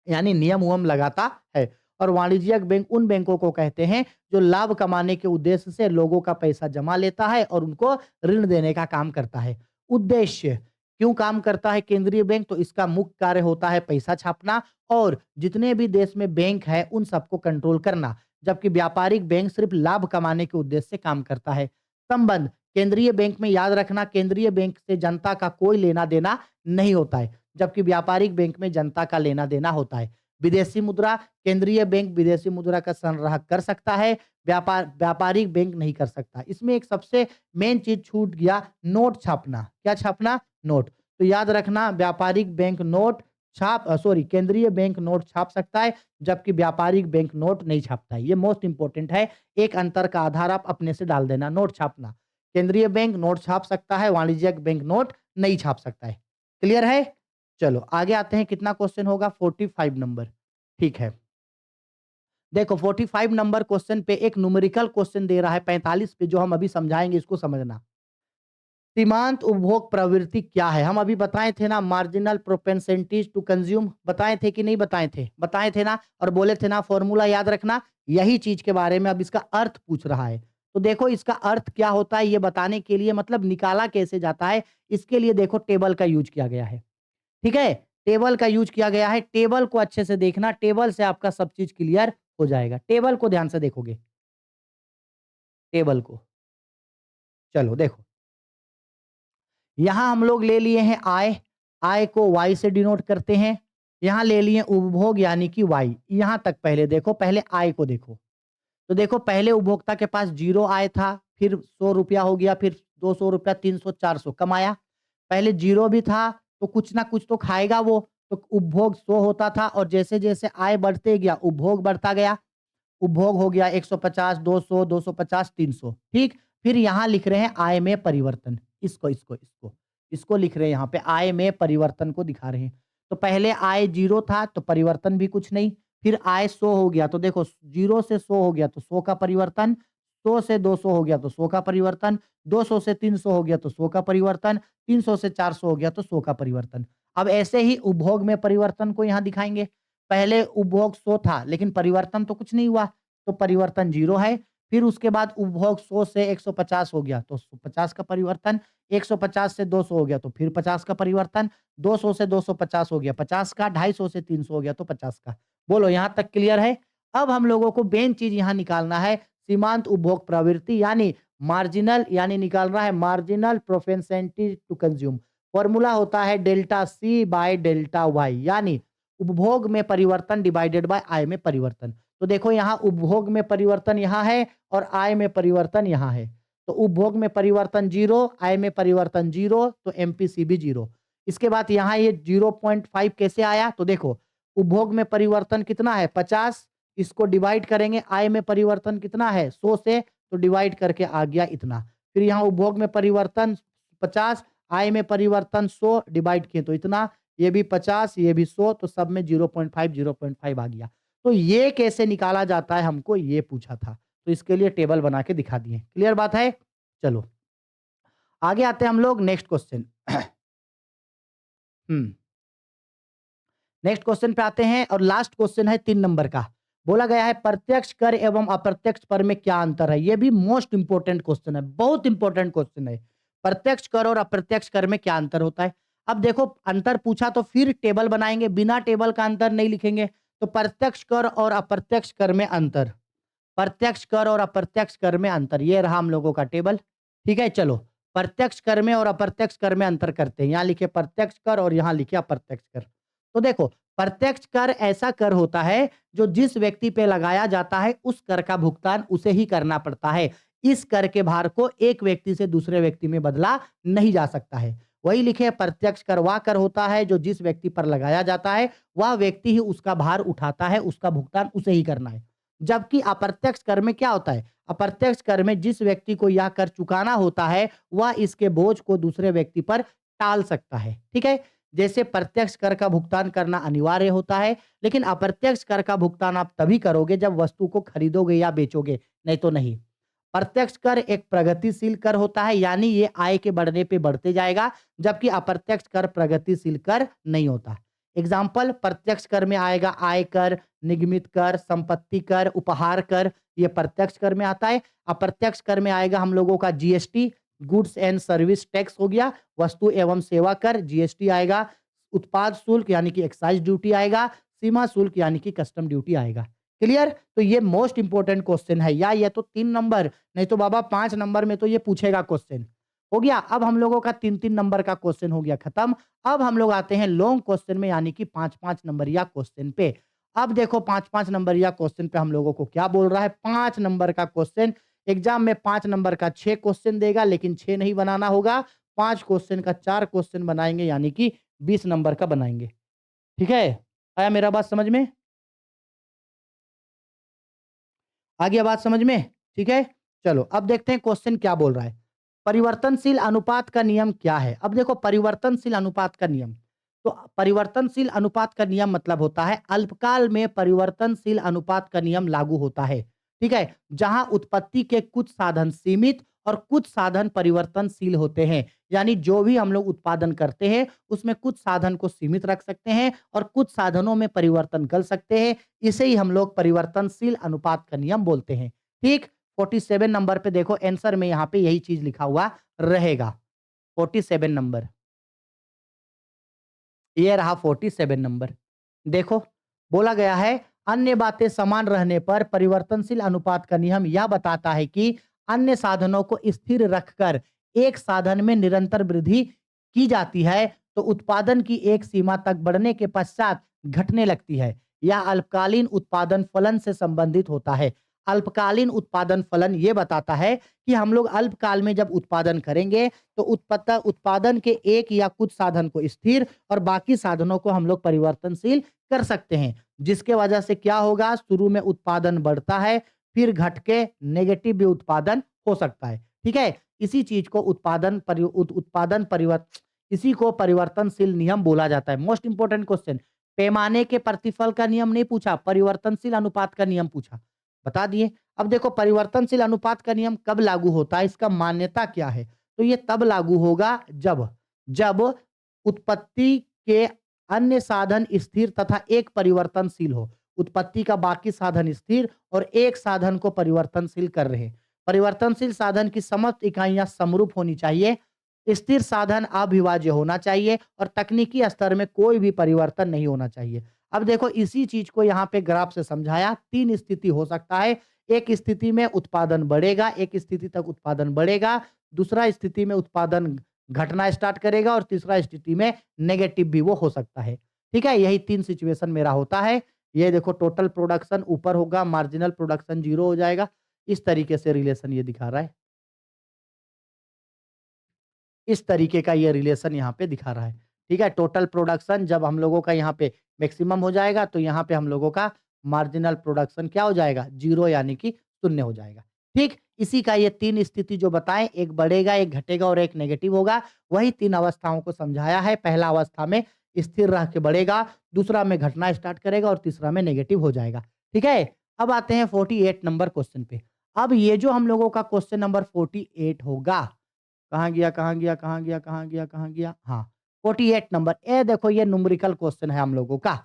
यानी नियम-वयम लगाता है। और वाणिज्यिक बैंक उन बैंकों को कहते हैं जो लाभ कमाने के उद्देश्य से लोगों का पैसा जमा लेता है और उनको ऋण देने का काम करता है। उद्देश्य क्यों काम करता है केंद्रीय बैंक? तो इसका मुख्य कार्य होता है पैसा छापना और जितने भी देश में बैंक है उन सबको कंट्रोल करना, जबकि व्यापारिक बैंक सिर्फ लाभ कमाने के उद्देश्य से काम करता है। संबंध केंद्रीय बैंक में याद रखना केंद्रीय बैंक से जनता का कोई लेना-देना नहीं होता है, जबकि व्यापारिक बैंक में जनता का लेना-देना होता है। विदेशी मुद्रा केंद्रीय बैंक विदेशी मुद्रा का संग्रह कर सकता है, व्यापारिक बैंक नहीं कर सकता। इसमें एक सबसे मेन चीज़ छूट गया नोट छापना। क्या छापना? नोट। तो याद रखना व्यापारिक बैंक केंद्रीय बैंक नोट छाप सकता है, जबकि व्यापारिक बैंक नोट नहीं छापता है। ये मोस्ट इंपोर्टेंट है। एक अंतर का आधार आप अपने से डाल देना, नोट छापना। केंद्रीय बैंक नोट छाप सकता है, वाणिज्यिक बैंक नोट नहीं छाप सकता है। क्लियर है? चलो आगे आते हैं कितना क्वेश्चन होगा 45 नंबर। ठीक है। देखो 45 नंबर क्वेश्चन पे एक न्यूमेरिकल क्वेश्चन दे रहा है 45 पे जो हम अभी समझाएंगे इसको समझना। सीमांत उपभोग प्रवृत्ति क्या है? हम अभी बताए थे ना मार्जिनल प्रोपेंसिटी टू कंज्यूम बताए थे कि नहीं बताए थे? बताए थे ना और बोले थे ना फॉर्मूला याद रखना यही चीज के बारे में अब इसका अर्थ पूछ रहा है। तो देखो इसका अर्थ क्या होता है ये बताने के लिए मतलब निकाला कैसे जाता है इसके लिए देखो टेबल का यूज किया गया है। ठीक है? टेबल का यूज किया गया है। टेबल को अच्छे से देखना, टेबल से आपका सब चीज़ क्लियर हो जाएगा। टेबल को ध्यान से देखोगे, टेबल को। चलो देखो, यहाँ हम लोग ले लिए हैं आय, आय को Y से डिनोट करते हैं। यहाँ ले लिए उपभोग यानी कि Y। यहाँ तक पहले देखो, पहले आय को देखो। तो देखो पहले उपभोक्ता के पास 0 आय था, फिर ₹100 हो गया, फिर ₹200, 300, 400 कमाया। पहले 0 भी था, तो कुछ ना कुछ तो खाएगा वो, तो उपभोग 100 होता था और जैसे-जैसे आय बढ़ते गया, उपभोग बढ़ता गया। उपभोग हो गया 150, 200, 250, 300 ठीक? फिर यहाँ लिख रहे हैं आय में परिवर्तन। इसको लिख रहे हैं यहाँ पे आय में परिवर्तन को दिखा रहे हैं। तो पहले आय 0 था तो परिवर्तन भी कुछ नहीं। फिर आय 100 हो गया तो देखो 0 से 100 हो गया तो 100 का परिवर्तन, 100 से 200 हो गया तो 100 का परिवर्तन, 200 से 300 हो गया तो 100 का परिवर्तन, 300 से 400 हो गया तो 100 का परिवर्तन। अब ऐसे ही उपभोग में परिवर्तन को यहाँ दिखाएँगे। पहले उपभोग 100 था लेकिन परिवर्तन तो कुछ नहीं हुआ, तो परिवर्तन 0 है। फिर उसके बाद उपभोग 100 से 150 हो गया तो 50 का परिवर्तन, 150 से 200 हो गया तो फिर 50 का परिवर्तन, 200 से 250 हो गया 50 का, 250 से 300 हो गया तो 50 का। बोलो यहाँ तक क्लियर है? अब हम लोगों को मेन चीज़ यहाँ निकालना है सीमांत उपभोग प्रवृत्ति यानी निकालना है marginal propensity to consume. Formula होता है delta C by delta Y यानी उपभोग में परिवर्तन डिवाइडेड बाय आय में परिवर्तन। तो देखो यहाँ उपभोग में परिवर्तन यहाँ है और आय में परिवर्तन यहाँ है। तो उपभोग में परिवर्तन 0, आय में परिवर्तन 0 तो एमपीसीबी 0। इसके बाद यहाँ ये 0.5 कैसे आया? तो देखो उपभोग में परिवर्तन कितना है 50, इसको डिवाइड करेंगे आय में परिवर्तन कितना है 100 से तो डिवाइड करके आ गया इतना। फिर यहाँ उपभोग में परिवर्तन 50, आय में परिवर्तन 100 डिवाइड किए तो इतना, ये भी 50 ये भी 100 तो सब में 0.5 आ गया। तो ये कैसे निकाला जाता है हमको ये पूछा था। तो इसके लिए टेबल बना के दिखा दिए। क्लियर बात है? चलो आगे आते हैं हम लोग नेक्स्ट क्वेश्चन। नेक्स्ट क्वेश्चन पे आते हैं और लास्ट क्वेश्चन है 3 नंबर का। बोला गया है प्रत्यक्ष कर एवं अप्रत्यक्ष कर में क्या अंतर है? ये भी मोस्ट इंपोर्टेंट क्वेश्चन है, बहुत इंपोर्टेंट क्वेश्चन है। प्रत्यक्ष कर और अप्रत्यक्ष कर में क्या अंतर होता है? अब देखो अंतर पूछा तो फिर टेबल बनाएंगे, बिना टेबल का अंतर नहीं लिखेंगे। तो प्रत्यक्ष कर और अप्रत्यक्ष कर में अंतर, प्रत्यक्ष कर और अप्रत्यक्ष कर में अंतर, ये रहा हम लोगों का टेबल। ठीक है, चलो प्रत्यक्ष कर में और अप्रत्यक्ष कर में अंतर करते हैं। यहाँ लिखे प्रत्यक्ष कर और यहाँ लिखे अप्रत्यक्ष कर। तो देखो प्रत्यक्ष कर ऐसा कर होता है जो जिस व्यक्ति पे लगाया जाता है उस कर का भुगतान उसे ही करना पड़ता है। इस कर के भार को एक व्यक्ति से दूसरे व्यक्ति में बदला नहीं जा सकता है। वही लिखे प्रत्यक्ष कर वह कर होता है जो जिस व्यक्ति पर लगाया जाता है वह व्यक्ति ही उसका भार उठाता है, उसका भुगतान उसे ही करना है। जबकि अप्रत्यक्ष कर में क्या होता है? अप्रत्यक्ष कर में जिस व्यक्ति को यह कर चुकाना होता है वह इसके बोझ को दूसरे व्यक्ति पर टाल सकता है। ठीक है, जैसे प्रत्यक्ष कर का भुगतान करना अनिवार्य होता है, लेकिन अप्रत्यक्ष कर का भुगतान आप तभी करोगे जब वस्तु को खरीदोगे या बेचोगे, नहीं तो नहीं। प्रत्यक्ष कर एक प्रगतिशील कर होता है, यानी ये आय के बढ़ने पे बढ़ते जाएगा, जबकि अप्रत्यक्ष कर प्रगतिशील कर नहीं होता। एग्जाम्पल प्रत्यक्ष कर में आएगा आयकर, निगमित कर, संपत्ति कर, उपहार कर, ये प्रत्यक्ष कर में आता है। अप्रत्यक्ष कर में आएगा हम लोगों का GST, goods and service tax हो गया, वस्तु एवं सेवा कर जीएसटी आएगा, उत्पाद शुल्क यानी कि एक्साइज ड्यूटी आएगा, सीमा शुल्क यानी कि कस्टम ड्यूटी आएगा। क्लियर? तो ये मोस्ट इंपोर्टेंट क्वेश्चन है, या ये तो 3 नंबर, नहीं तो बाबा 5 नंबर में तो ये पूछेगा क्वेश्चन। हो गया, अब हम लोगों का 3-3 नंबर का क्वेश्चन हो गया खत्म। अब हम लोग आते हैं लॉन्ग क्वेश्चन में, यानी कि 5-5 नंबरिया क्वेश्चन पे। अब देखो 5-5 नंबरिया क्वेश्चन पे हम लोगों को क्या बोल रहा है। 5 नंबर का क्वेश्चन एग्जाम में 5 नंबर का 6 क्वेश्चन देगा, लेकिन 6 नहीं बनाना होगा, 5 क्वेश्चन का 4 क्वेश्चन बनाएंगे, यानी कि 20 नंबर का बनाएंगे। ठीक है, आया मेरा बात समझ में? आ गया बात समझ में? ठीक है, चलो अब देखते हैं क्वेश्चन क्या बोल रहा है। परिवर्तनशील अनुपात का नियम क्या है? अब देखो परिवर्तनशील अनुपात का नियम, तो परिवर्तनशील अनुपात का नियम मतलब होता है अल्पकाल में परिवर्तनशील अनुपात का नियम लागू होता है। ठीक है, जहां उत्पत्ति के कुछ साधन सीमित और कुछ साधन परिवर्तनशील होते हैं, यानी जो भी हम लोग उत्पादन करते हैं उसमें कुछ साधन को सीमित रख सकते हैं और कुछ साधनों में परिवर्तन कर सकते हैं। इसे ही हम लोग परिवर्तनशील अनुपात का नियम बोलते हैं। ठीक, 47 नंबर पे देखो आंसर में यहाँ पे यही चीज लिखा हुआ रहेगा। 47 नंबर, ये रहा 47 नंबर। देखो बोला गया है अन्य बातें समान रहने पर परिवर्तनशील अनुपात का नियम यह बताता है कि अन्य साधनों को स्थिर रखकर एक साधन में निरंतर वृद्धि की जाती है तो उत्पादन की एक सीमा तक बढ़ने के पश्चात घटने लगती है। यह अल्पकालीन उत्पादन फलन से संबंधित होता है। अल्पकालीन उत्पादन फलन ये बताता है कि हम लोग अल्पकाल में जब उत्पादन करेंगे तो उत्पादन के एक या कुछ साधन को स्थिर और बाकी साधनों को हम लोग परिवर्तनशील कर सकते हैं, जिसके वजह से क्या होगा, शुरू में उत्पादन बढ़ता है, फिर घट के नेगेटिव भी उत्पादन हो सकता है। ठीक है, इसी चीज को इसी को परिवर्तनशील नियम बोला जाता है। मोस्ट इंपोर्टेंट क्वेश्चन, पैमाने के प्रतिफल का नियम नहीं पूछा, परिवर्तनशील अनुपात का नियम पूछा, बता दिए। अब देखो परिवर्तनशील अनुपात का नियम कब लागू होता है, इसका मान्यता क्या है? तो ये तब लागू होगा जब जब उत्पत्ति के अन्य साधन स्थिर तथा एक परिवर्तनशील हो। उत्पत्ति का बाकी साधन स्थिर और एक साधन को परिवर्तनशील कर रहे हैं। परिवर्तनशील साधन की समस्त इकाइयां समरूप होनी चाहिए, स्थिर साधन अविभाज्य होना चाहिए और तकनीकी स्तर में कोई भी परिवर्तन नहीं होना चाहिए। अब देखो इसी चीज को यहाँ पे ग्राफ से समझाया। 3 स्थिति हो सकता है, एक स्थिति में उत्पादन बढ़ेगा, एक स्थिति तक उत्पादन बढ़ेगा, दूसरा स्थिति में उत्पादन घटना स्टार्ट करेगा और तीसरा स्थिति में नेगेटिव भी वो हो सकता है। ठीक है, यही 3 सिचुएशन मेरा होता है। ये देखो टोटल प्रोडक्शन ऊपर होगा, मार्जिनल प्रोडक्शन 0 हो जाएगा। इस तरीके से रिलेशन ये दिखा रहा है। इस तरीके का ये रिलेशन यहाँ पे दिखा रहा है। ठीक है, टोटल प्रोडक्शन जब हम लोगों का यहाँ पे मैक्सिमम हो जाएगा तो यहाँ पे हम लोगों का मार्जिनल प्रोडक्शन क्या हो जाएगा, 0 यानी कि शून्य हो जाएगा। ठीक, इसी का ये 3 स्थिति जो बताएं, एक बढ़ेगा, एक घटेगा और एक नेगेटिव होगा, वही 3 अवस्थाओं को समझाया है। पहला अवस्था में स्थिर रह के बढ़ेगा, दूसरा में घटना स्टार्ट करेगा और तीसरा में नेगेटिव हो जाएगा। ठीक है, अब आते हैं 48 नंबर क्वेश्चन पे। अब ये जो हम लोगों का क्वेश्चन नंबर 48 होगा, कहाँ गया, कहाँ गया, कहाँ गया, कहाँ गया, कहाँ गया? हाँ, 48 नंबर। ये देखो ये न्यूमेरिकल क्वेश्चन है हम लोगों का।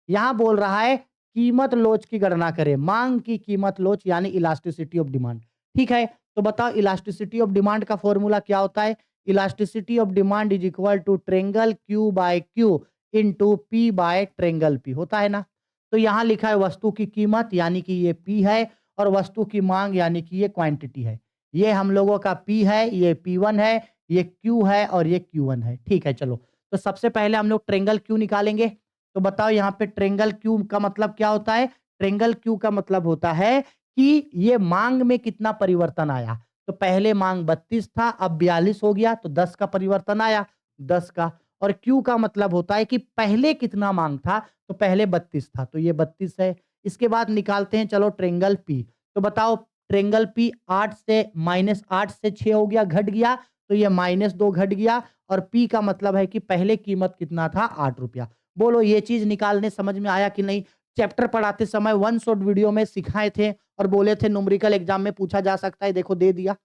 यहाँ बोल रहा है कीमत लोच की गणना करें, माँग की कीमत लोच यानी इलास्टिसिटी ऑफ डिमांड। ठीक है, तो बताओ इलास्टिसिटी ऑफ डिमांड का फॉर्मूला क्या होता है? Elasticity of demand is equal to triangle Q by Q into P by triangle P होता है ना? तो यहाँ लिखा है वस्तु की कीमत यानी कि ये P है और वस्तु की माँग यानी कि ये क्वांटिटी है। ये हम लोगों का P है, ये P1 है, ये Q है और ये Q1 है। ठीक है, चलो। तो सबसे पहले हम लोग ट्रायंगल Q निकालेंगे। तो बताओ यहाँ पे ट्रायंगल Q का मतलब क्या होता है? ट्रायंगल Q का मतलब होता है कि ये माँग में कितना परिवर्तन आया। तो पहले माँग 32 था, अब 42 हो गया, तो 10 का परिवर्तन आया, 10 का। और Q का मतलब होता है कि पहले कितना माँग था, तो पहले 32 था, तो ये 32 है। इसके बाद निकालते हैं चलो ट्रायंगल P। तो बताओ ट्रायंगल P 8 से -8 से 6 हो गया, घट गया, तो ये -2 घट गया और P का मतलब है कि पहले कीमत कितना था? ₹8। बोलो ये चीज़ निकालने समझ में आया कि नहीं? चैप्टर पढ़ाते समय वन शॉट वीडियो में सिखाए थे और बोले थे न्यूमेरिकल एग्जाम में पूछा जा सकता है, देखो दे दिया।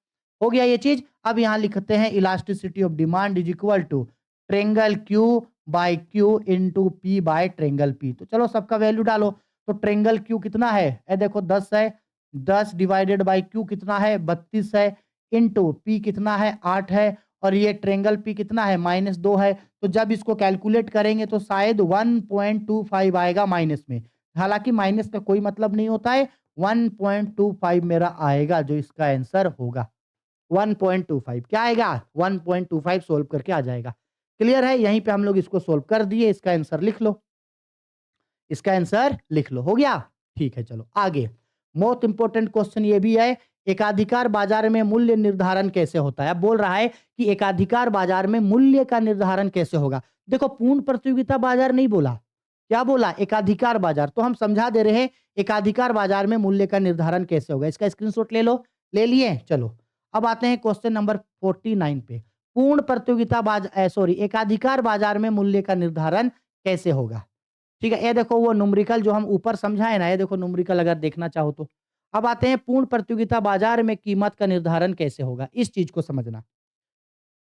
हो गया ये चीज़। अब यहाँ लिखते हैं elasticity of demand is equal to triangle Q by Q into P by triangle P। तो चलो सबका वैल्यू डालो। तो ट्रायंगल Q कितना है? ये देखो 10 है, 10 डिवाइडेड बाय Q कितना है? 32 है, इंटू P कितना है? 8 है और ये ट्रायंगल P कितना है? -2 है। तो जब इसको कैलकुलेट करेंगे तो शायद 1.25 आएगा माइनस में। हालाँकि माइनस का कोई मतलब नहीं होता है, 1.25 मेरा आएगा जो इसका आंसर होगा। 1.25 क्या आएगा? 1.25 सोल्व करके आ जाएगा। क्लियर है? यहीं पे हम लोग इसको सोल्व कर दिए, इसका आंसर लिख लो। इसका आंसर लिख लो। हो गया? ठीक है, चलो आगे। मोस्ट इंपोर्टेंट क्वेश्चन ये भी है, एकाधिकार बाजार में मूल्य निर्धारण कैसे होता है? अब बोल रहा है कि एकाधिकार बाजार में मूल्य का निर्धारण कैसे होगा? देखो पूर्ण प्रतियोगिता बाजार नहीं बोला, क्या बोला? एकाधिकार बाजार। तो हम समझा दे रहे हैं एकाधिकार बाजार में मूल्य का निर्धारण कैसे होगा। इसका स्क्रीनशॉट ले लो। ले लिए? चलो। अब आते हैं क्वेश्चन नंबर 49 पे। पूर्ण प्रतियोगिता सॉरी एकाधिकार बाजार में मूल्य का निर्धारण कैसे होगा? ठीक है, ये देखो वो न्यूमेरिकल जो हम ऊपर समझाए ना, ये देखो न्यूमेरिकल अगर देखना चाहो तो। अब आते हैं पूर्ण प्रतियोगिता बाजार में कीमत का निर्धारण कैसे होगा? इस चीज को समझना।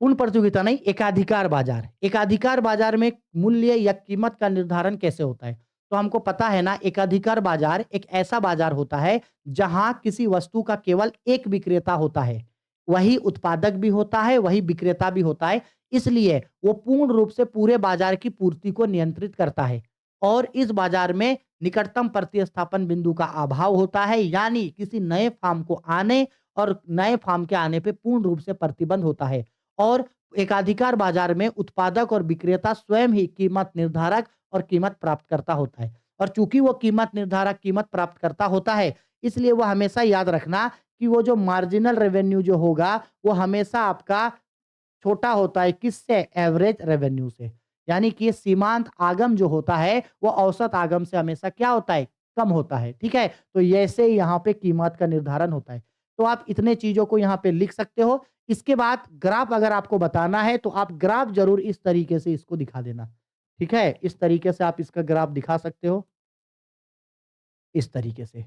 पूर्ण प्रतियोगिता नहीं, एकाधिकार बाजार। एकाधिकार बाजार में मूल्य या कीमत का निर्धारण कैसे होता है? तो हमको पता है ना, एकाधिकार बाजार एक ऐसा बाजार होता है जहां किसी वस्तु का केवल एक विक्रेता होता है। वही उत्पादक भी होता है, वही विक्रेता भी होता है। इसलिए वो पूर्ण रूप से पूरे बाजार की पूर्ति को नियंत्रित करता है और इस बाजार में निकटतम प्रतिस्थापन बिंदु का अभाव होता है, यानी किसी नए फार्म को आने और नए फार्म के आने पे पूर्ण रूप से प्रतिबंध होता है। और एकाधिकार बाजार में उत्पादक और विक्रेता स्वयं ही कीमत निर्धारक और कीमत प्राप्तकर्ता होता है। और चूंकि वो कीमत निर्धारक कीमत प्राप्तकर्ता होता है, इसलिए वो हमेशा याद रखना कि वो जो मार्जिनल रेवेन्यू जो होगा वो हमेशा आपका छोटा होता है। किससे? एवरेज रेवेन्यू से। यानी कि सीमांत आगम जो होता है वो औसत आगम से हमेशा क्या होता है? कम होता है। ठीक है, तो ऐसे यहाँ पे कीमत का निर्धारण होता है। तो आप इतने चीजों को यहाँ पे लिख सकते हो। इसके बाद ग्राफ अगर आपको बताना है तो आप ग्राफ जरूर इस तरीके से इसको दिखा देना। ठीक है, इस तरीके से आप इसका ग्राफ दिखा सकते हो, इस तरीके से।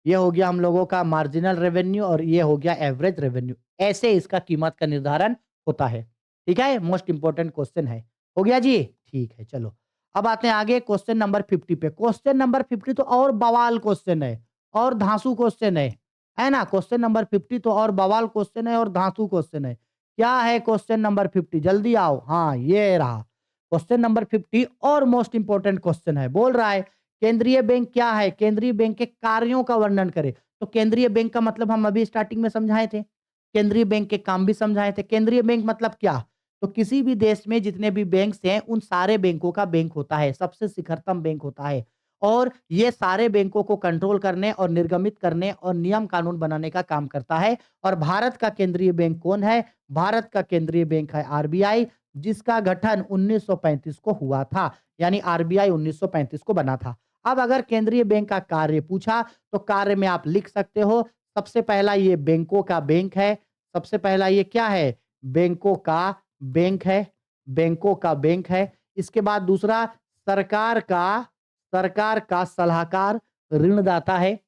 ये हो गया हम लोगों का मार्जिनल रेवेन्यू और ये हो गया एवरेज रेवेन्यू। ऐसे इसका कीमत का निर्धारण होता है। ठीक है, मोस्ट इंपोर्टेंट क्वेश्चन है। हो गया जी? ठीक है, चलो। अब आते हैं आगे क्वेश्चन नंबर 50 पे। क्वेश्चन नंबर 50 तो और बवाल क्वेश्चन है और धांसू क्वेश्चन है ना? क्वेश्चन नंबर 50 तो और बवाल क्वेश्चन है और धांसू क्वेश्चन है। क्या है क्वेश्चन नंबर 50? जल्दी आओ। हाँ, ये रहा क्वेश्चन नंबर 50 और मोस्ट इंपोर्टेंट क्वेश्चन है। बोल रहा है केंद्रीय बैंक क्या है? केंद्रीय बैंक के कार्यों का वर्णन करें। तो केंद्रीय बैंक का मतलब हम अभी स्टार्टिंग में समझाए थे। केंद्रीय बैंक के काम भी समझाए थे। केंद्रीय बैंक मतलब क्या? तो किसी भी देश में जितने भी बैंक्स हैं उन सारे बैंकों का बैंक होता है, सबसे शिखरतम बैंक होता है। और ये सारे बैंकों को कंट्रोल करने और निर्गमित करने और नियम कानून बनाने का काम करता है। और भारत का केंद्रीय बैंक कौन है? भारत का केंद्रीय बैंक है आरबीआई, जिसका गठन 1935 को हुआ था। यानी आरबीआई 1935 को बना था। अब अगर केंद्रीय बैंक का कार्य पूछा तो कार्य में आप लिख सकते हो, सबसे पहला ये बैंकों का बैंक है। सबसे पहला ये क्या है? बैंकों का बैंक है। बैंकों का बैंक है। इसके बाद दूसरा सरकार का सलाहकार ऋणदाता है।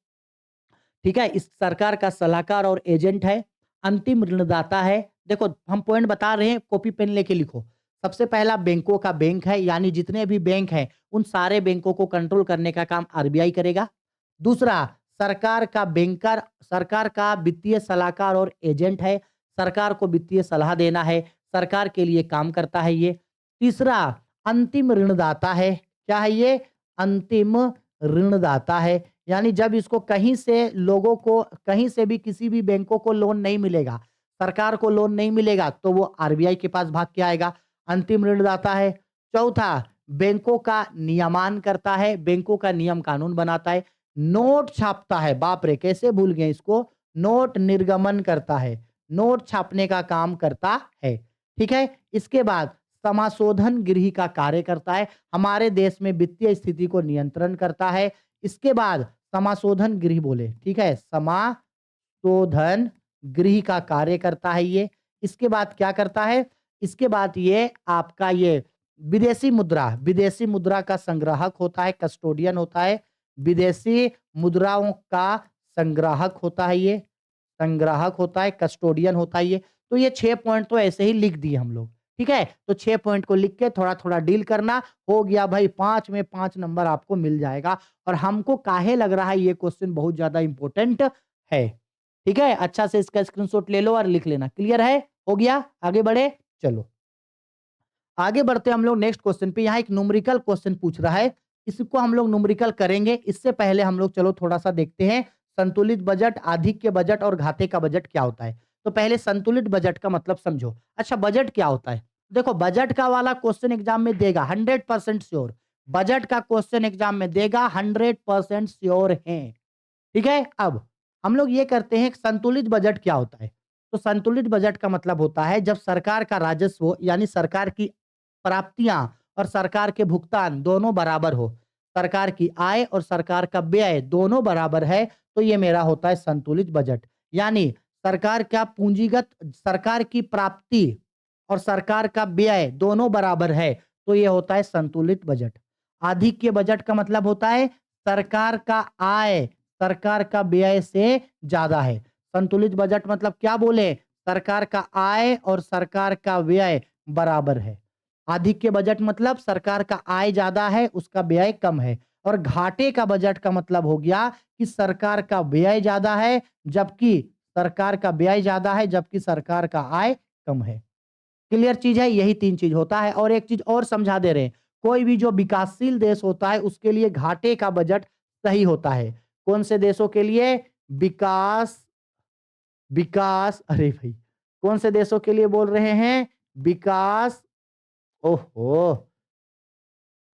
ठीक है, इस सरकार का सलाहकार और एजेंट है, अंतिम ऋणदाता है। देखो हम पॉइंट बता रहे हैं, कॉपी पेन लेके लिखो। सबसे पहला बैंकों का बैंक है, यानी जितने भी बैंक हैं उन सारे बैंकों को कंट्रोल करने का काम आरबीआई करेगा। दूसरा, सरकार का बैंकर, सरकार का वित्तीय सलाहकार और एजेंट है, सरकार को वित्तीय सलाह देना है, सरकार के लिए काम करता है ये। तीसरा, अंतिम ऋणदाता है। क्या है ये? अंतिम ऋणदाता है। यानी जब इसको कहीं से लोगों को कहीं से भी किसी भी बैंकों को लोन नहीं मिलेगा, सरकार को लोन नहीं मिलेगा, तो वो आरबीआई के पास भाग के आएगा, अंतिम ऋणदाता है। चौथा, बैंकों का नियमन करता है, बैंकों का नियम कानून बनाता है, नोट छापता है। बाप रे, कैसे भूल गए इसको? नोट निर्गमन करता है, नोट छापने का काम करता है। ठीक है, इसके बाद समाशोधन गृह का कार्य करता है, हमारे देश में वित्तीय स्थिति को नियंत्रण करता है। इसके बाद समाशोधन गृह बोले, ठीक है, समाशोधन गृह का कार्य करता है ये। इसके बाद क्या करता है? इसके बाद ये आपका ये विदेशी मुद्रा का संग्राहक होता है, कस्टोडियन होता है, विदेशी मुद्राओं का संग्राहक होता है ये, संग्राहक होता है, कस्टोडियन होता है ये। तो ये 6 पॉइंट तो ऐसे ही लिख दिए हम लोग। ठीक है, तो 6 पॉइंट को लिख के थोड़ा-थोड़ा डील करना, हो गया भाई 5 में 5 नंबर आपको मिल जाएगा। और हमको काहे लग रहा है ये क्वेश्चन बहुत ज्यादा इंपॉर्टेंट है। ठीक है, अच्छा से इसका स्क्रीनशॉट ले लो और लिख लेना। क्लियर है? हो गया? आगे बढ़े? चलो आगे बढ़ते हम लोग नेक्स्ट क्वेश्चन पे। यहाँ एक न्यूमेरिकल क्वेश्चन पूछ रहा है, इसको हम लोग न्यूमेरिकल करेंगे। इससे पहले हम लोग चलो थोड़ा सा देखते हैं संतुलित बजट, आधिक्य बजट और घाटे का बजट क्या होता है। तो पहले संतुलित बजट का मतलब समझो। अच्छा, बजट क्या होता है? देखो बजट का वाला क्वेश्चन एग्जाम में देगा, 100% श्योर। बजट का क्वेश्चन एग्जाम में देगा, 100% श्योर है। ठीक है, अब हम लोग ये करते हैं कि संतुलित बजट क्या होता है। तो संतुलित बजट का मतलब होता है जब सरकार का राजस्व यानी सरकार की प्राप्तियां और सरकार के भुगतान दोनों बराबर हो, सरकार की आय और सरकार का व्यय दोनों बराबर है, तो ये मेरा होता है संतुलित बजट। यानी सरकार की प्राप्ति और सरकार का व्यय दोनों बराबर है, तो ये होता है संतुलित बजट। आधिक्य बजट का मतलब होता है सरकार का आय सरकार का व्यय से ज्यादा है। संतुलित बजट मतलब क्या बोले? सरकार का आय और सरकार का व्यय बराबर है। आधिक्य बजट मतलब सरकार का आय ज्यादा है, उसका व्यय कम है। और घाटे का बजट का मतलब हो गया कि सरकार का व्यय ज्यादा है जबकि सरकार का आय कम है। क्लियर चीज है? यही 3 चीज होता है। और एक चीज और समझा दे रहे हैं, कोई भी जो विकासशील देश होता है उसके लिए घाटे का बजट सही होता है। कौन से देशों के लिए? विकास विकास अरे भाई, कौन से देशों के लिए बोल रहे हैं? विकास ओहो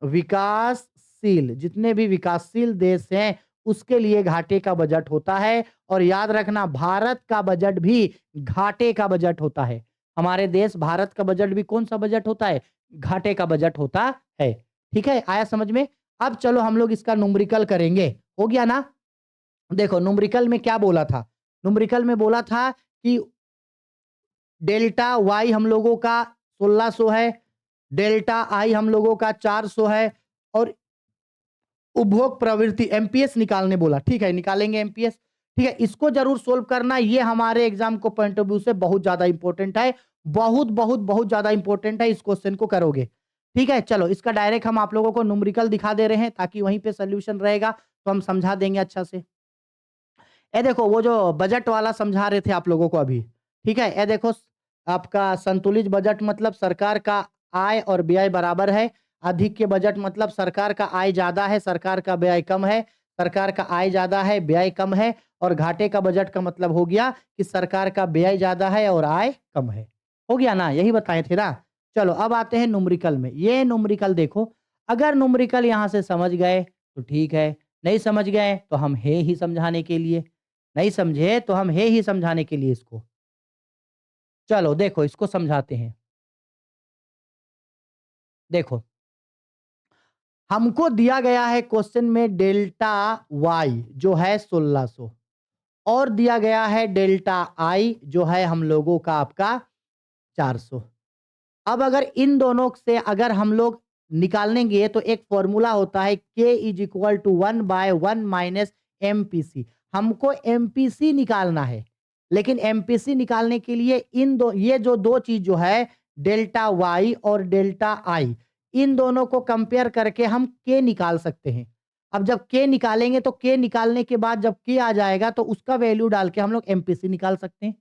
विकासशील, जितने भी विकासशील देश हैं उसके लिए घाटे का बजट होता है। और याद रखना, भारत का बजट भी घाटे का बजट होता है। हमारे देश भारत का बजट भी कौन सा बजट होता है? घाटे का बजट होता है। ठीक है, आया समझ में? अब चलो हम लोग इसका न्यूमेरिकल करेंगे। हो गया ना? देखो न्यूमेरिकल में क्या बोला था? न्यूमेरिकल में बोला था कि डेल्टा वाई हम लोगों का 1600 है, डेल्टा आई हम लोगों का 400 है और उपभोग प्रवृत्ति एमपीएस निकालने बोला। ठीक है, निकालेंगे एमपीएस। ठीक है, इसको जरूर सोल्व करना, ये हमारे एग्जाम को पॉइंट ऑफ व्यू से बहुत ज्यादा इंपॉर्टेंट है। बहुत बहुत बहुत ज्यादा इंपॉर्टेंट है, इस क्वेश्चन को करोगे। ठीक है, चलो इसका डायरेक्ट हम आप लोगों को न्यूमेरिकल दिखा दे रहे हैं ताकि वहीं पे सोल्यूशन रहेगा, तो हम समझा देंगे अच्छा से। ये देखो वो जो बजट वाला समझा रहे थे आप लोगों को अभी। ठीक है, ये देखो आपका संतुलित बजट मतलब सरकार का आय और व्यय बराबर है। आधिक्य बजट मतलब सरकार का आय ज्यादा है, सरकार का व्यय कम है। सरकार का आय ज्यादा है, व्यय कम है। और घाटे का बजट का मतलब हो गया कि सरकार का व्यय ज्यादा है और आय कम है। हो गया ना? यही बताए थे ना। चलो अब आते हैं न्यूमेरिकल में। ये न्यूमेरिकल देखो, अगर न्यूमेरिकल यहां से समझ गए तो ठीक है, नहीं समझ गए तो हम है ही समझाने के लिए, नहीं समझे तो हम है ही समझाने के लिए इसको। चलो देखो इसको समझाते हैं। देखो हमको दिया गया है क्वेश्चन में डेल्टा वाई जो है 1600 और दिया गया है डेल्टा आई जो है हम लोगों का आपका 400। अब अगर इन दोनों से अगर हम लोग निकालेंगे तो एक फॉर्मूला होता है K = 1/1 - MPC। हमको एमपीसी निकालना है, लेकिन एमपीसी निकालने के लिए ये जो दो चीज जो है डेल्टा वाई और डेल्टा आई, इन दोनों को कंपेयर करके हम के निकाल सकते हैं। अब जब के निकालेंगे तो के निकालने के बाद जब के आ जाएगा तो उसका वैल्यू डाल के हम लोग एमपीसी निकाल सकते हैं।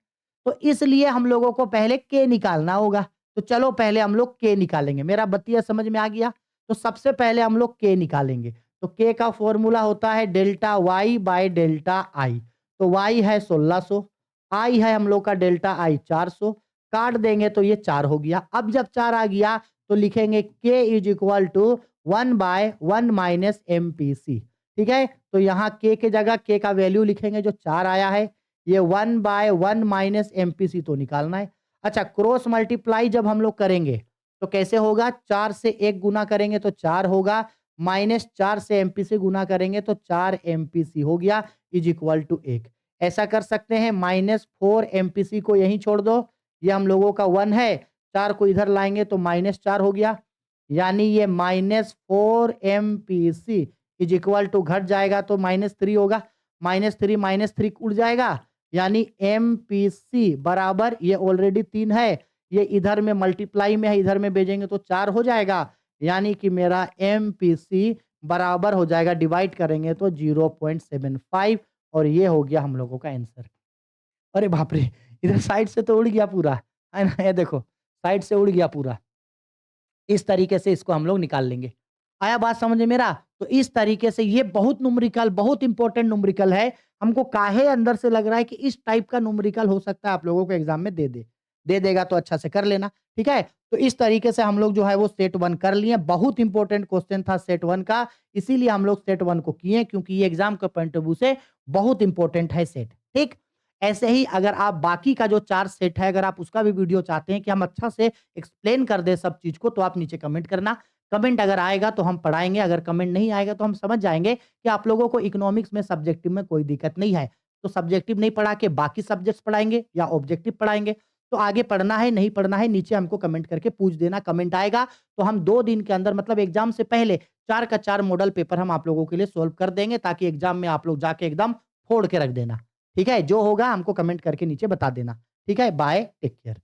तो इसलिए हम लोगों को पहले के निकालना होगा। तो चलो पहले हम लोग के निकालेंगे। मेरा बतिया समझ में आ गया? तो सबसे पहले हम लोग के निकालेंगे। तो के का फॉर्मूला होता है delta Y by delta I. तो वाई है 1600, आई है हम लोग का डेल्टा आई 400, काट देंगे तो ये 4 हो गया। अब जब 4 आ गया तो लिखेंगे K is equal to 1 by 1 minus MPC. ठीक है, तो यहाँ के जगह के का वैल्यू लिखेंगे जो 4 आया है, ये 1 बाय 1 माइनस एमपीसी तो निकालना है। अच्छा, क्रॉस मल्टीप्लाई जब हम लोग करेंगे तो कैसे होगा? 4 से 1 गुना करेंगे तो 4 होगा, माइनस 4 से एमपीसी गुना करेंगे तो 4 एमपीसी हो गया इज इक्वल टू 1। ऐसा कर सकते हैं, -4 एमपीसी को यहीं छोड़ दो, ये हम लोगों का 1 है, 4 को इधर लाएंगे तो -4 हो गया, यानी ये -4 एमपीसी इज इक्वल टू घट जाएगा तो -3 होगा, -3 उड़ जाएगा, यानी एमपीसी बराबर ये ऑलरेडी 3 है, ये इधर में मल्टीप्लाई में है, इधर में भेजेंगे तो 4 हो जाएगा, यानी कि मेरा एमपीसी बराबर हो जाएगा, डिवाइड करेंगे तो 0.75, और ये हो गया हम लोगों का आंसर। अरे बाप रे! इधर साइड से तो उड़ गया पूरा, है ना? ये देखो, साइड से उड़ गया पूरा। इस तरीके से इसको हम लोग निकाल लेंगे। आया बात समझ में मेरा? तो इस तरीके से ये बहुत न्यूमेरिकल, बहुत इंपॉर्टेंट न्यूमेरिकल है। हमको काहे अंदर से लग रहा है कि इस टाइप का न्यूमेरिकल हो सकता है आप लोगों को एग्ज़ाम में दे दे। दे देगा तो अच्छा से कर लेना, ठीक है? तो इस तरीके से हम लोग जो है वो सेट 1 कर लिए। बहुत इंपॉर्टेंट क्वेश्चन था सेट 1 का, इसीलिए हम लोग सेट 1 को किए, क्योंकि ये एग्ज़ाम के पॉइंट ऑफ व्यू से बहुत इंपॉर्टेंट है सेट, ठीक? ऐसे ही अगर आप बाकी का जो 4 सेट है, अगर आप उसका भी वीडियो चाहते हैं कि हम अच्छा से एक्सप्लेन कर दें सब चीज़ को, तो आप नीचे कमेंट करना। कमेंट अगर आएगा तो हम पढ़ाएँगे, अगर कमेंट नहीं आएगा तो हम समझ जाएँगे कि आप लोगों को इकोनॉमिक्स में सब्जेक्टिव में कोई दिक्कत नहीं है। तो सब्जेक्टिव नहीं पढ़ा के बाकी सब्जेक्ट्स पढ़ाएँगे या ऑब्जेक्टिव पढ़ाएँगे। तो आगे पढ़ना है, नहीं पढ़ना है, नीचे हमको कमेंट करके पूछ देना। कमेंट आएगा तो हम 2 दिन के अंदर, मतलब एग्ज़ाम से पहले 4 का 4 मॉडल पेपर हम आप लोगों के लिए सॉल्व कर देंगे, ताकि एग्ज़ाम में आप लोग जाके एकदम फोड़ के रख देना। ठीक है? जो होगा हमको कमेंट करके नीचे बता देना। ठीक है? Bye, take care.